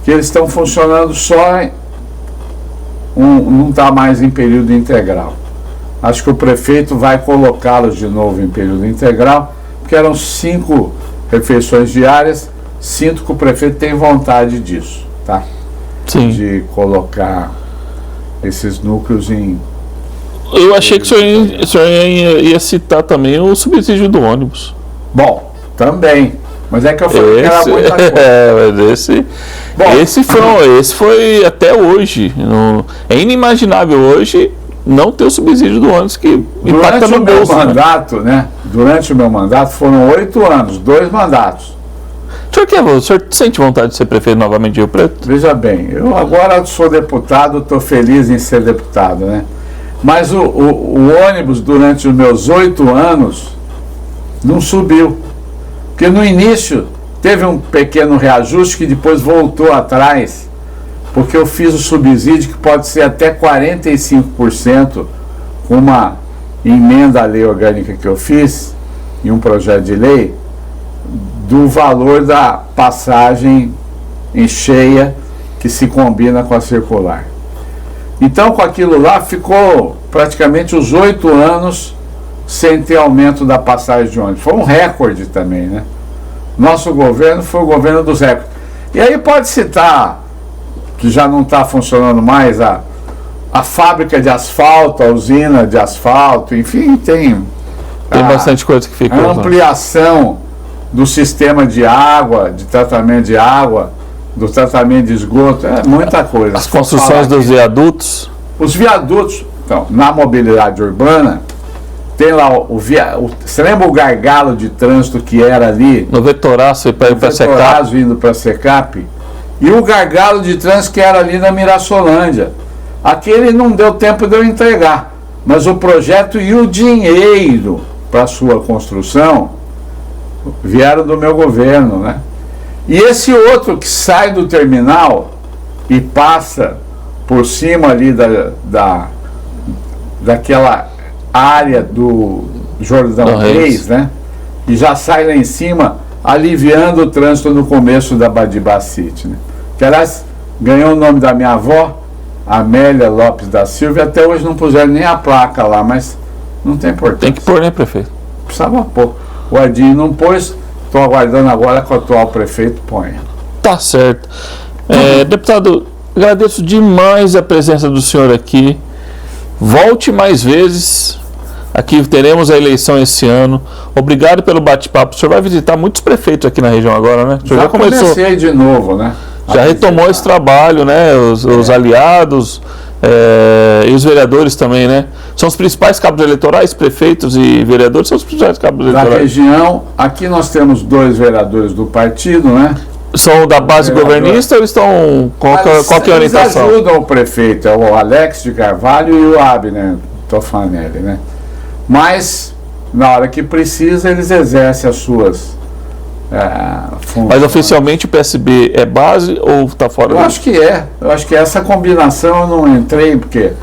que eles estão funcionando só não está mais em período integral. Acho que o prefeito vai colocá-los de novo em período integral, porque eram 5 refeições diárias. Sinto que o prefeito tem vontade disso, tá? Sim. De colocar esses núcleos em... Eu achei que o senhor ia citar também o subsídio do ônibus. Bom, também. Mas é que eu falei que era muita coisa. Mas esse foi até hoje. É inimaginável hoje não ter o subsídio do ônibus, que impacta no bolso. Durante o meu mandato foram 8 anos, 2 mandatos. O senhor sente vontade de ser prefeito novamente de Rio Preto? Veja bem, eu agora sou deputado, estou feliz em ser deputado, né? Mas o ônibus, durante os meus 8 anos, não subiu. Porque no início teve um pequeno reajuste que depois voltou atrás, porque eu fiz o subsídio que pode ser até 45%, com uma emenda à lei orgânica que eu fiz, em um projeto de lei, do valor da passagem em cheia que se combina com a circular. Então, com aquilo lá, ficou praticamente os 8 anos sem ter aumento da passagem de ônibus. Foi um recorde também, né? Nosso governo foi o governo dos recordes. E aí pode citar, que já não está funcionando mais, a fábrica de asfalto, a usina de asfalto, enfim, tem bastante coisa que fica. A ampliação do sistema de água, de tratamento de água, do tratamento de esgoto, é muita coisa. As construções dos viadutos. Os viadutos, então, na mobilidade urbana, tem lá você lembra o gargalo de trânsito que era ali? No Vetoraço para ir para a Secap. Indo para a Secap. E o gargalo de trânsito que era ali na Mirassolândia. Aquele não deu tempo de eu entregar, mas o projeto e o dinheiro para sua construção vieram do meu governo, né? E esse outro que sai do terminal e passa por cima ali daquela área do Jordão Reis, né? E já sai lá em cima, aliviando o trânsito no começo da Badibá City, né? Que, aliás, ganhou o nome da minha avó, Amélia Lopes da Silva, e até hoje não puseram nem a placa lá, mas não tem importância. Tem que pôr, né, prefeito? Precisava pôr. O Adinho não pôs, estou aguardando agora que o atual prefeito ponha. Tá certo. Deputado, agradeço demais a presença do senhor aqui. Volte mais vezes. Aqui teremos a eleição esse ano. Obrigado pelo bate-papo. O senhor vai visitar muitos prefeitos aqui na região agora, né? O senhor já comecei de novo, né? Já retomou esse trabalho, né? Os aliados e os vereadores também, né? São os principais cabos eleitorais, prefeitos e vereadores são os principais cabos eleitorais. Da região, aqui nós temos 2 vereadores do partido, né? São da base governista ou eles estão... Qual que é a orientação? Eles ajudam o prefeito, é o Alex de Carvalho e o Abner Tofanelli, né? Mas, na hora que precisa, eles exercem as suas funções. Mas oficialmente o PSB é base ou está fora? Eu acho que é. Eu acho que essa combinação eu não entrei, porque,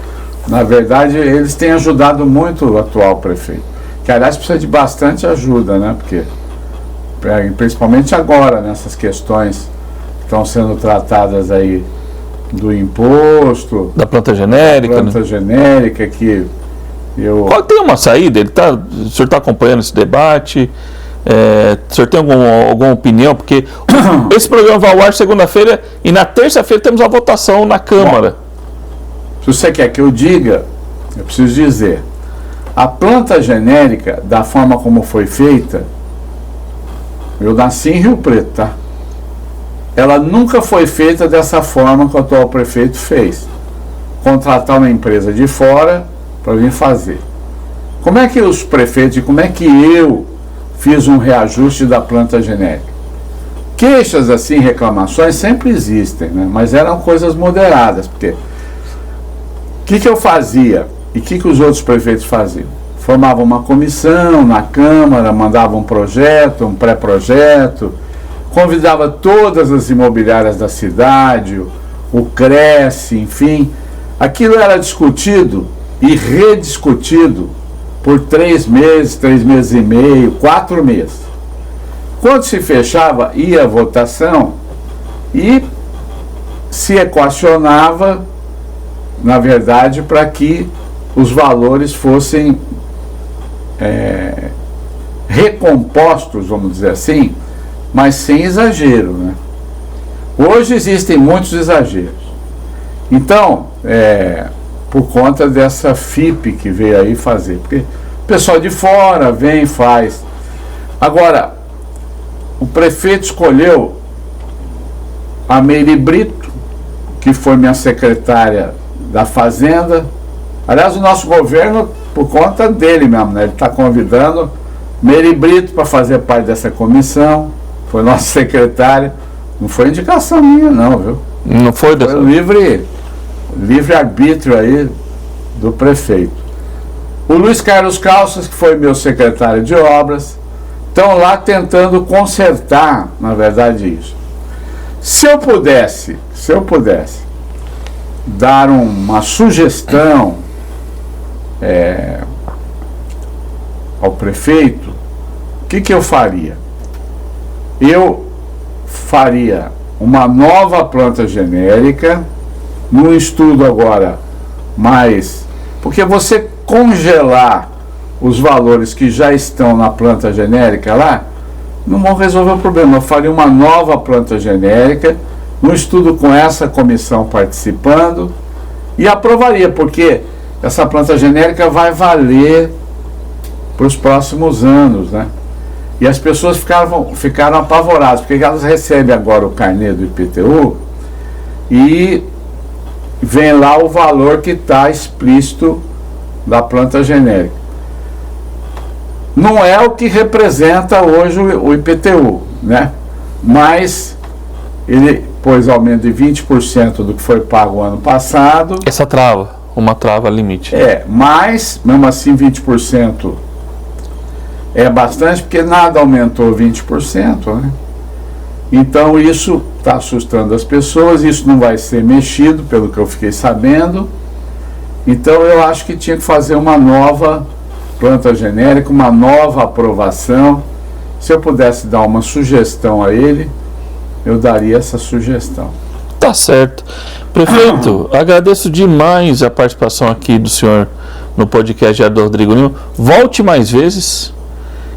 na verdade, eles têm ajudado muito o atual prefeito. Que, aliás, precisa de bastante ajuda, né? Porque, principalmente agora, nessas questões que estão sendo tratadas aí do imposto, da planta genérica, genérica, que Qual tem uma saída? O senhor está acompanhando esse debate? O senhor tem alguma opinião? Porque esse programa vai ao ar segunda-feira e na terça-feira temos a votação na Câmara. Bom, se você quer que eu diga, eu preciso dizer. A planta genérica, da forma como foi feita, eu nasci em Rio Preto, tá? Ela nunca foi feita dessa forma que o atual prefeito fez. Contratar uma empresa de fora para vir fazer. Como é que os prefeitos, como é que eu fiz um reajuste da planta genérica? Queixas assim, reclamações sempre existem, né? Mas eram coisas moderadas, porque o que eu fazia e o que os outros prefeitos faziam? Formavam uma comissão na Câmara, mandavam um projeto, um pré-projeto, convidava todas as imobiliárias da cidade, o Cresce, enfim. Aquilo era discutido e rediscutido por 3 meses, 3 meses e meio, 4 meses. Quando se fechava, ia a votação e se equacionava, na verdade, para que os valores fossem recompostos, vamos dizer assim, mas sem exagero, né? Hoje existem muitos exageros. Então, por conta dessa FIP que veio aí fazer, porque o pessoal de fora vem e faz. Agora, o prefeito escolheu a Meire Brito, que foi minha secretária da Fazenda. Aliás, o nosso governo, por conta dele mesmo, né? Ele está convidando Meire Brito para fazer parte dessa comissão, foi nossa secretária. Não foi indicação minha, não, viu? Não foi dessa? Foi livre arbítrio aí do prefeito. O Luiz Carlos Calças, que foi meu secretário de obras, estão lá tentando consertar, na verdade, isso. Se eu pudesse dar uma sugestão ao prefeito, o que eu faria? Eu faria uma nova planta genérica, num estudo agora mais... Porque você congelar os valores que já estão na planta genérica lá, não vão resolver o problema. Eu faria uma nova planta genérica, num estudo com essa comissão participando, e aprovaria, porque essa planta genérica vai valer para os próximos anos, né? E as pessoas ficaram apavoradas, porque elas recebem agora o carnê do IPTU e vem lá o valor que está explícito da planta genérica. Não é o que representa hoje o IPTU, né? Mas ele pôs aumento de 20% do que foi pago ano passado. Essa trava, uma trava limite. Mas, mesmo assim, 20% é bastante, porque nada aumentou 20%, né? Então, isso está assustando as pessoas, isso não vai ser mexido, pelo que eu fiquei sabendo. Então, eu acho que tinha que fazer uma nova planta genérica, uma nova aprovação. Se eu pudesse dar uma sugestão a ele, eu daria essa sugestão. Tá certo. Prefeito, agradeço demais a participação aqui do senhor no podcast Diário do Rodrigo Lima. Volte mais vezes,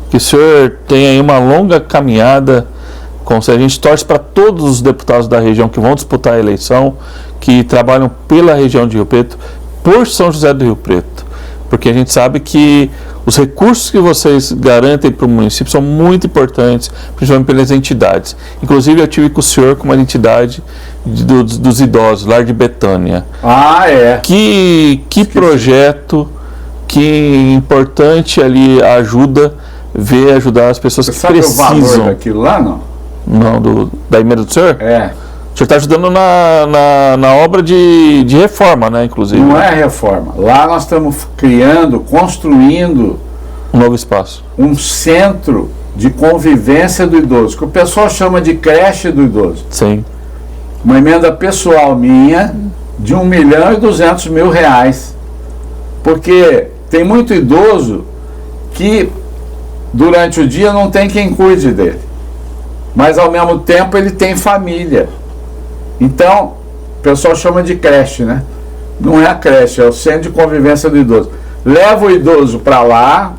que o senhor tenha aí uma longa caminhada. A gente torce para todos os deputados da região que vão disputar a eleição, que trabalham pela região de Rio Preto, por São José do Rio Preto. Porque a gente sabe que os recursos que vocês garantem para o município são muito importantes, principalmente pelas entidades. Inclusive, eu tive com o senhor com uma entidade dos idosos, Lar de Betânia. Que projeto, que importante ali ajudar as pessoas que precisam. Sabe o valor daquilo lá, não? Não, da emenda do senhor? O senhor está ajudando na obra de reforma, né, inclusive? Não é reforma. Lá nós estamos construindo um novo espaço. Um centro de convivência do idoso, que o pessoal chama de creche do idoso. Sim. Uma emenda pessoal minha de R$1.200.000. Porque tem muito idoso que durante o dia não tem quem cuide dele. Mas ao mesmo tempo ele tem família. Então, o pessoal chama de creche, né? Não é a creche, é o centro de convivência do idoso. Leva o idoso para lá,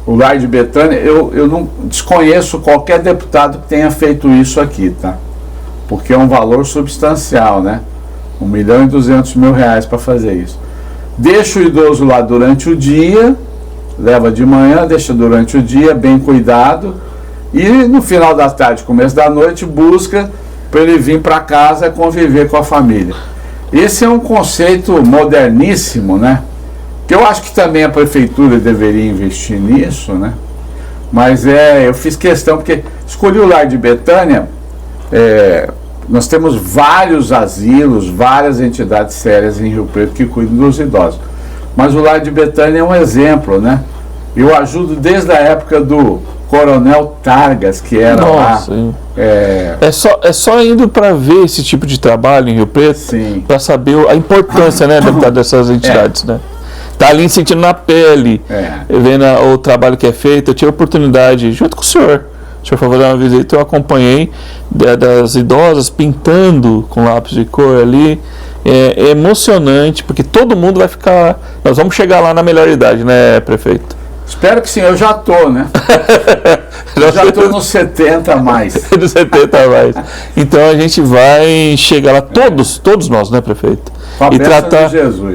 o Lar de Betânia. Eu não desconheço qualquer deputado que tenha feito isso aqui, tá? Porque é um valor substancial, né? R$1.200.000 para fazer isso. Deixa o idoso lá durante o dia, leva de manhã, deixa durante o dia, bem cuidado, e no final da tarde, começo da noite, busca para ele vir para casa conviver com a família. Esse é um conceito moderníssimo, né? Que eu acho que também a prefeitura deveria investir nisso, né? Mas eu fiz questão, porque escolhi o Lar de Betânia. Nós temos vários asilos, várias entidades sérias em Rio Preto que cuidam dos idosos. Mas o Lar de Betânia é um exemplo, né? Eu ajudo desde a época do Coronel Targas, que era lá. É só indo para ver esse tipo de trabalho em Rio Preto, para saber a importância, né, deputado, dessas entidades, né? Tá ali sentindo na pele, vendo o trabalho que é feito. Eu tive a oportunidade, junto com o senhor foi dar uma visita, eu acompanhei das idosas pintando com lápis de cor ali. É emocionante, porque todo mundo vai ficar. Nós vamos chegar lá na melhor idade, né, prefeito? Espero que sim, eu já estou, né? Eu já estou nos 70 a mais. Nos 70 a mais. Então a gente vai chegar lá, todos nós, né, prefeito?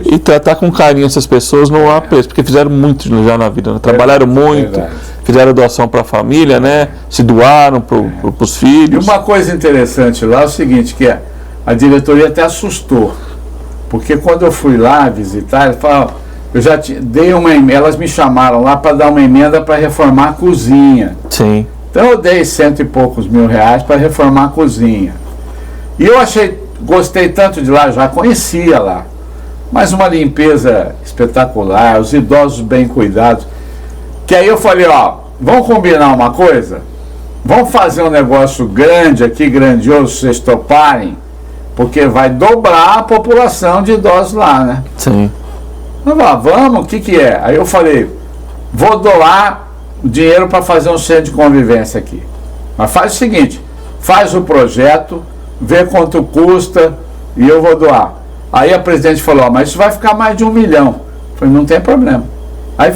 E tratar com carinho essas pessoas não há preço, porque fizeram muito já na vida, né? Trabalharam muito, fizeram doação para a família, né? Se doaram para os filhos. E uma coisa interessante lá é o seguinte, que a diretoria até assustou, porque quando eu fui lá visitar, ele falou, eu já dei elas me chamaram lá para dar uma emenda para reformar a cozinha. Sim. Então eu dei R$100 e poucos mil para reformar a cozinha. E eu gostei tanto de lá, já conhecia lá. Mas uma limpeza espetacular, os idosos bem cuidados. Que aí eu falei, vamos combinar uma coisa? Vamos fazer um negócio grande aqui, grandioso, vocês toparem? Porque vai dobrar a população de idosos lá, né? Sim. Vamos, o que é? Aí eu falei, vou doar dinheiro para fazer um centro de convivência aqui. Mas faz o seguinte, faz o projeto, vê quanto custa e eu vou doar. Aí a presidente falou, mas isso vai ficar mais de R$1 milhão. Eu falei, não tem problema. Aí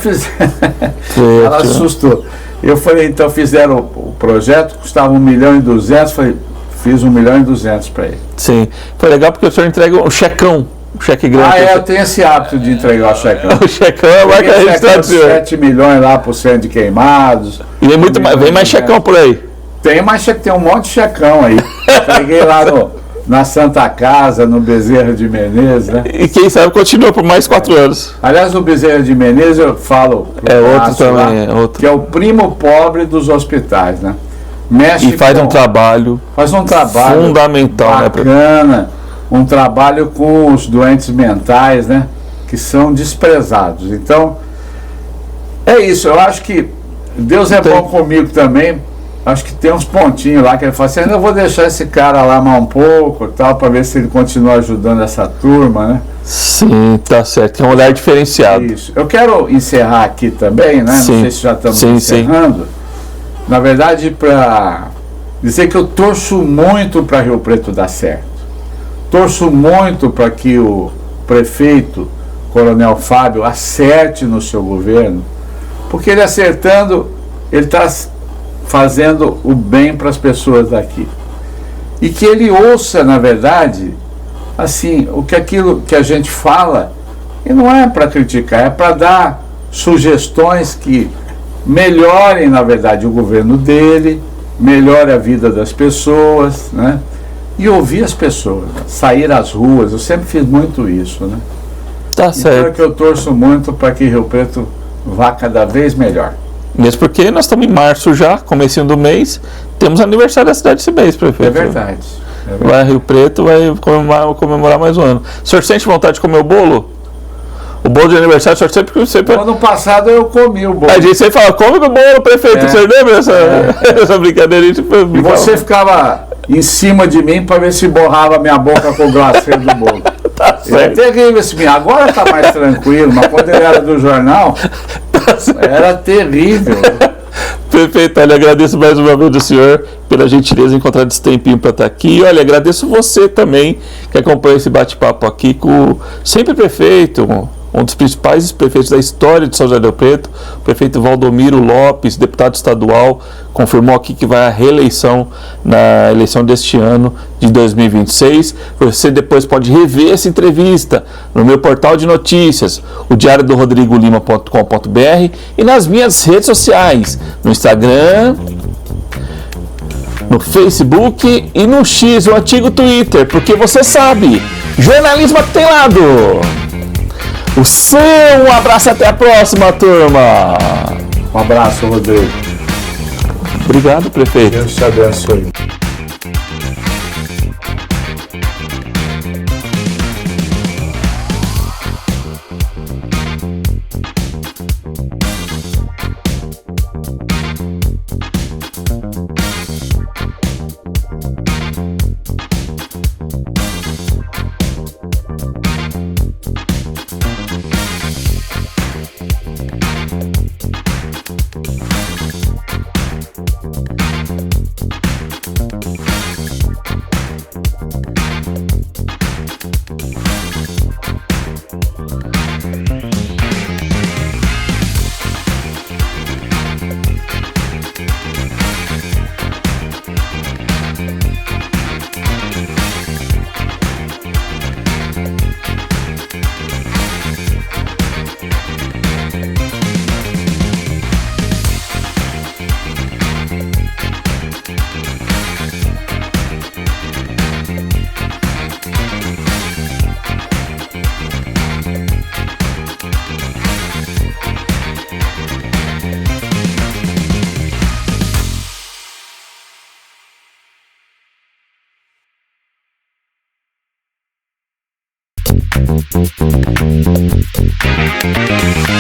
ela assustou. Eu falei, então fizeram o projeto, custava R$1.200.000, falei, fiz R$1.200.000 para ele. Sim, foi legal porque o senhor entrega um checão. Um cheque grande. Eu tenho esse hábito de entregar o checão. O checão é a marca registrada. 7 milhões lá por cento de queimados. E vem mais checão por aí. Tem um monte de checão aí. Peguei lá na Santa Casa, no Bezerra de Menezes, né? E quem sabe continua por mais 4 anos. Aliás, no Bezerra de Menezes eu falo outro também, lá, que é o primo pobre dos hospitais, né? mexe e faz um trabalho fundamental, bacana, né? Um trabalho com os doentes mentais, né? Que são desprezados. Então, é isso. Eu acho que Deus é bom comigo também. Acho que tem uns pontinhos lá que ele fala assim, ainda vou deixar esse cara lá mais um pouco, tal, para ver se ele continua ajudando essa turma, né? Sim, tá certo. Tem um olhar diferenciado. Isso. Eu quero encerrar aqui também, né? Sim. Não sei se já estamos encerrando. Na verdade, para dizer que eu torço muito para Rio Preto dar certo. Torço muito para que o prefeito, Coronel Fábio, acerte no seu governo, porque ele acertando, ele está fazendo o bem para as pessoas daqui. E que ele ouça, na verdade, assim, aquilo que a gente fala, e não é para criticar, é para dar sugestões que melhorem, na verdade, o governo dele, melhore a vida das pessoas, né? E ouvir as pessoas, sair às ruas. Eu sempre fiz muito isso, né? Tá certo. Então é que eu torço muito para que Rio Preto vá cada vez melhor. Mesmo porque nós estamos em março já, comecinho do mês, temos aniversário da cidade esse mês, prefeito. É verdade. Vai a Rio Preto, vai comemorar mais um ano. O senhor sente vontade de comer o bolo? O bolo de aniversário, o senhor sempre... No ano passado eu comi o bolo. A gente sempre fala, come o bolo, prefeito. O senhor lembra essa brincadeira? E você ficava em cima de mim para ver se borrava minha boca com o glacê do bolo. Tá certo. É terrível esse menino. Agora tá mais tranquilo, mas quando ele era do jornal, era terrível. Prefeito, olha, agradeço mais uma vez ao senhor pela gentileza de encontrar esse tempinho para estar aqui. E olha, agradeço você também que acompanha esse bate-papo aqui com o sempre prefeito, um dos principais prefeitos da história de São José do Rio Preto, o prefeito Valdomiro Lopes, deputado estadual, confirmou aqui que vai à reeleição na eleição deste ano de 2026. Você depois pode rever essa entrevista no meu portal de notícias, o diariodorodrigolima.com.br, e nas minhas redes sociais, no Instagram, no Facebook e no X, o antigo Twitter, porque você sabe, jornalismo é que tem lado. Um abraço, até a próxima, turma. Um abraço, Rodrigo. Obrigado, prefeito. Deus te abençoe. Thank you.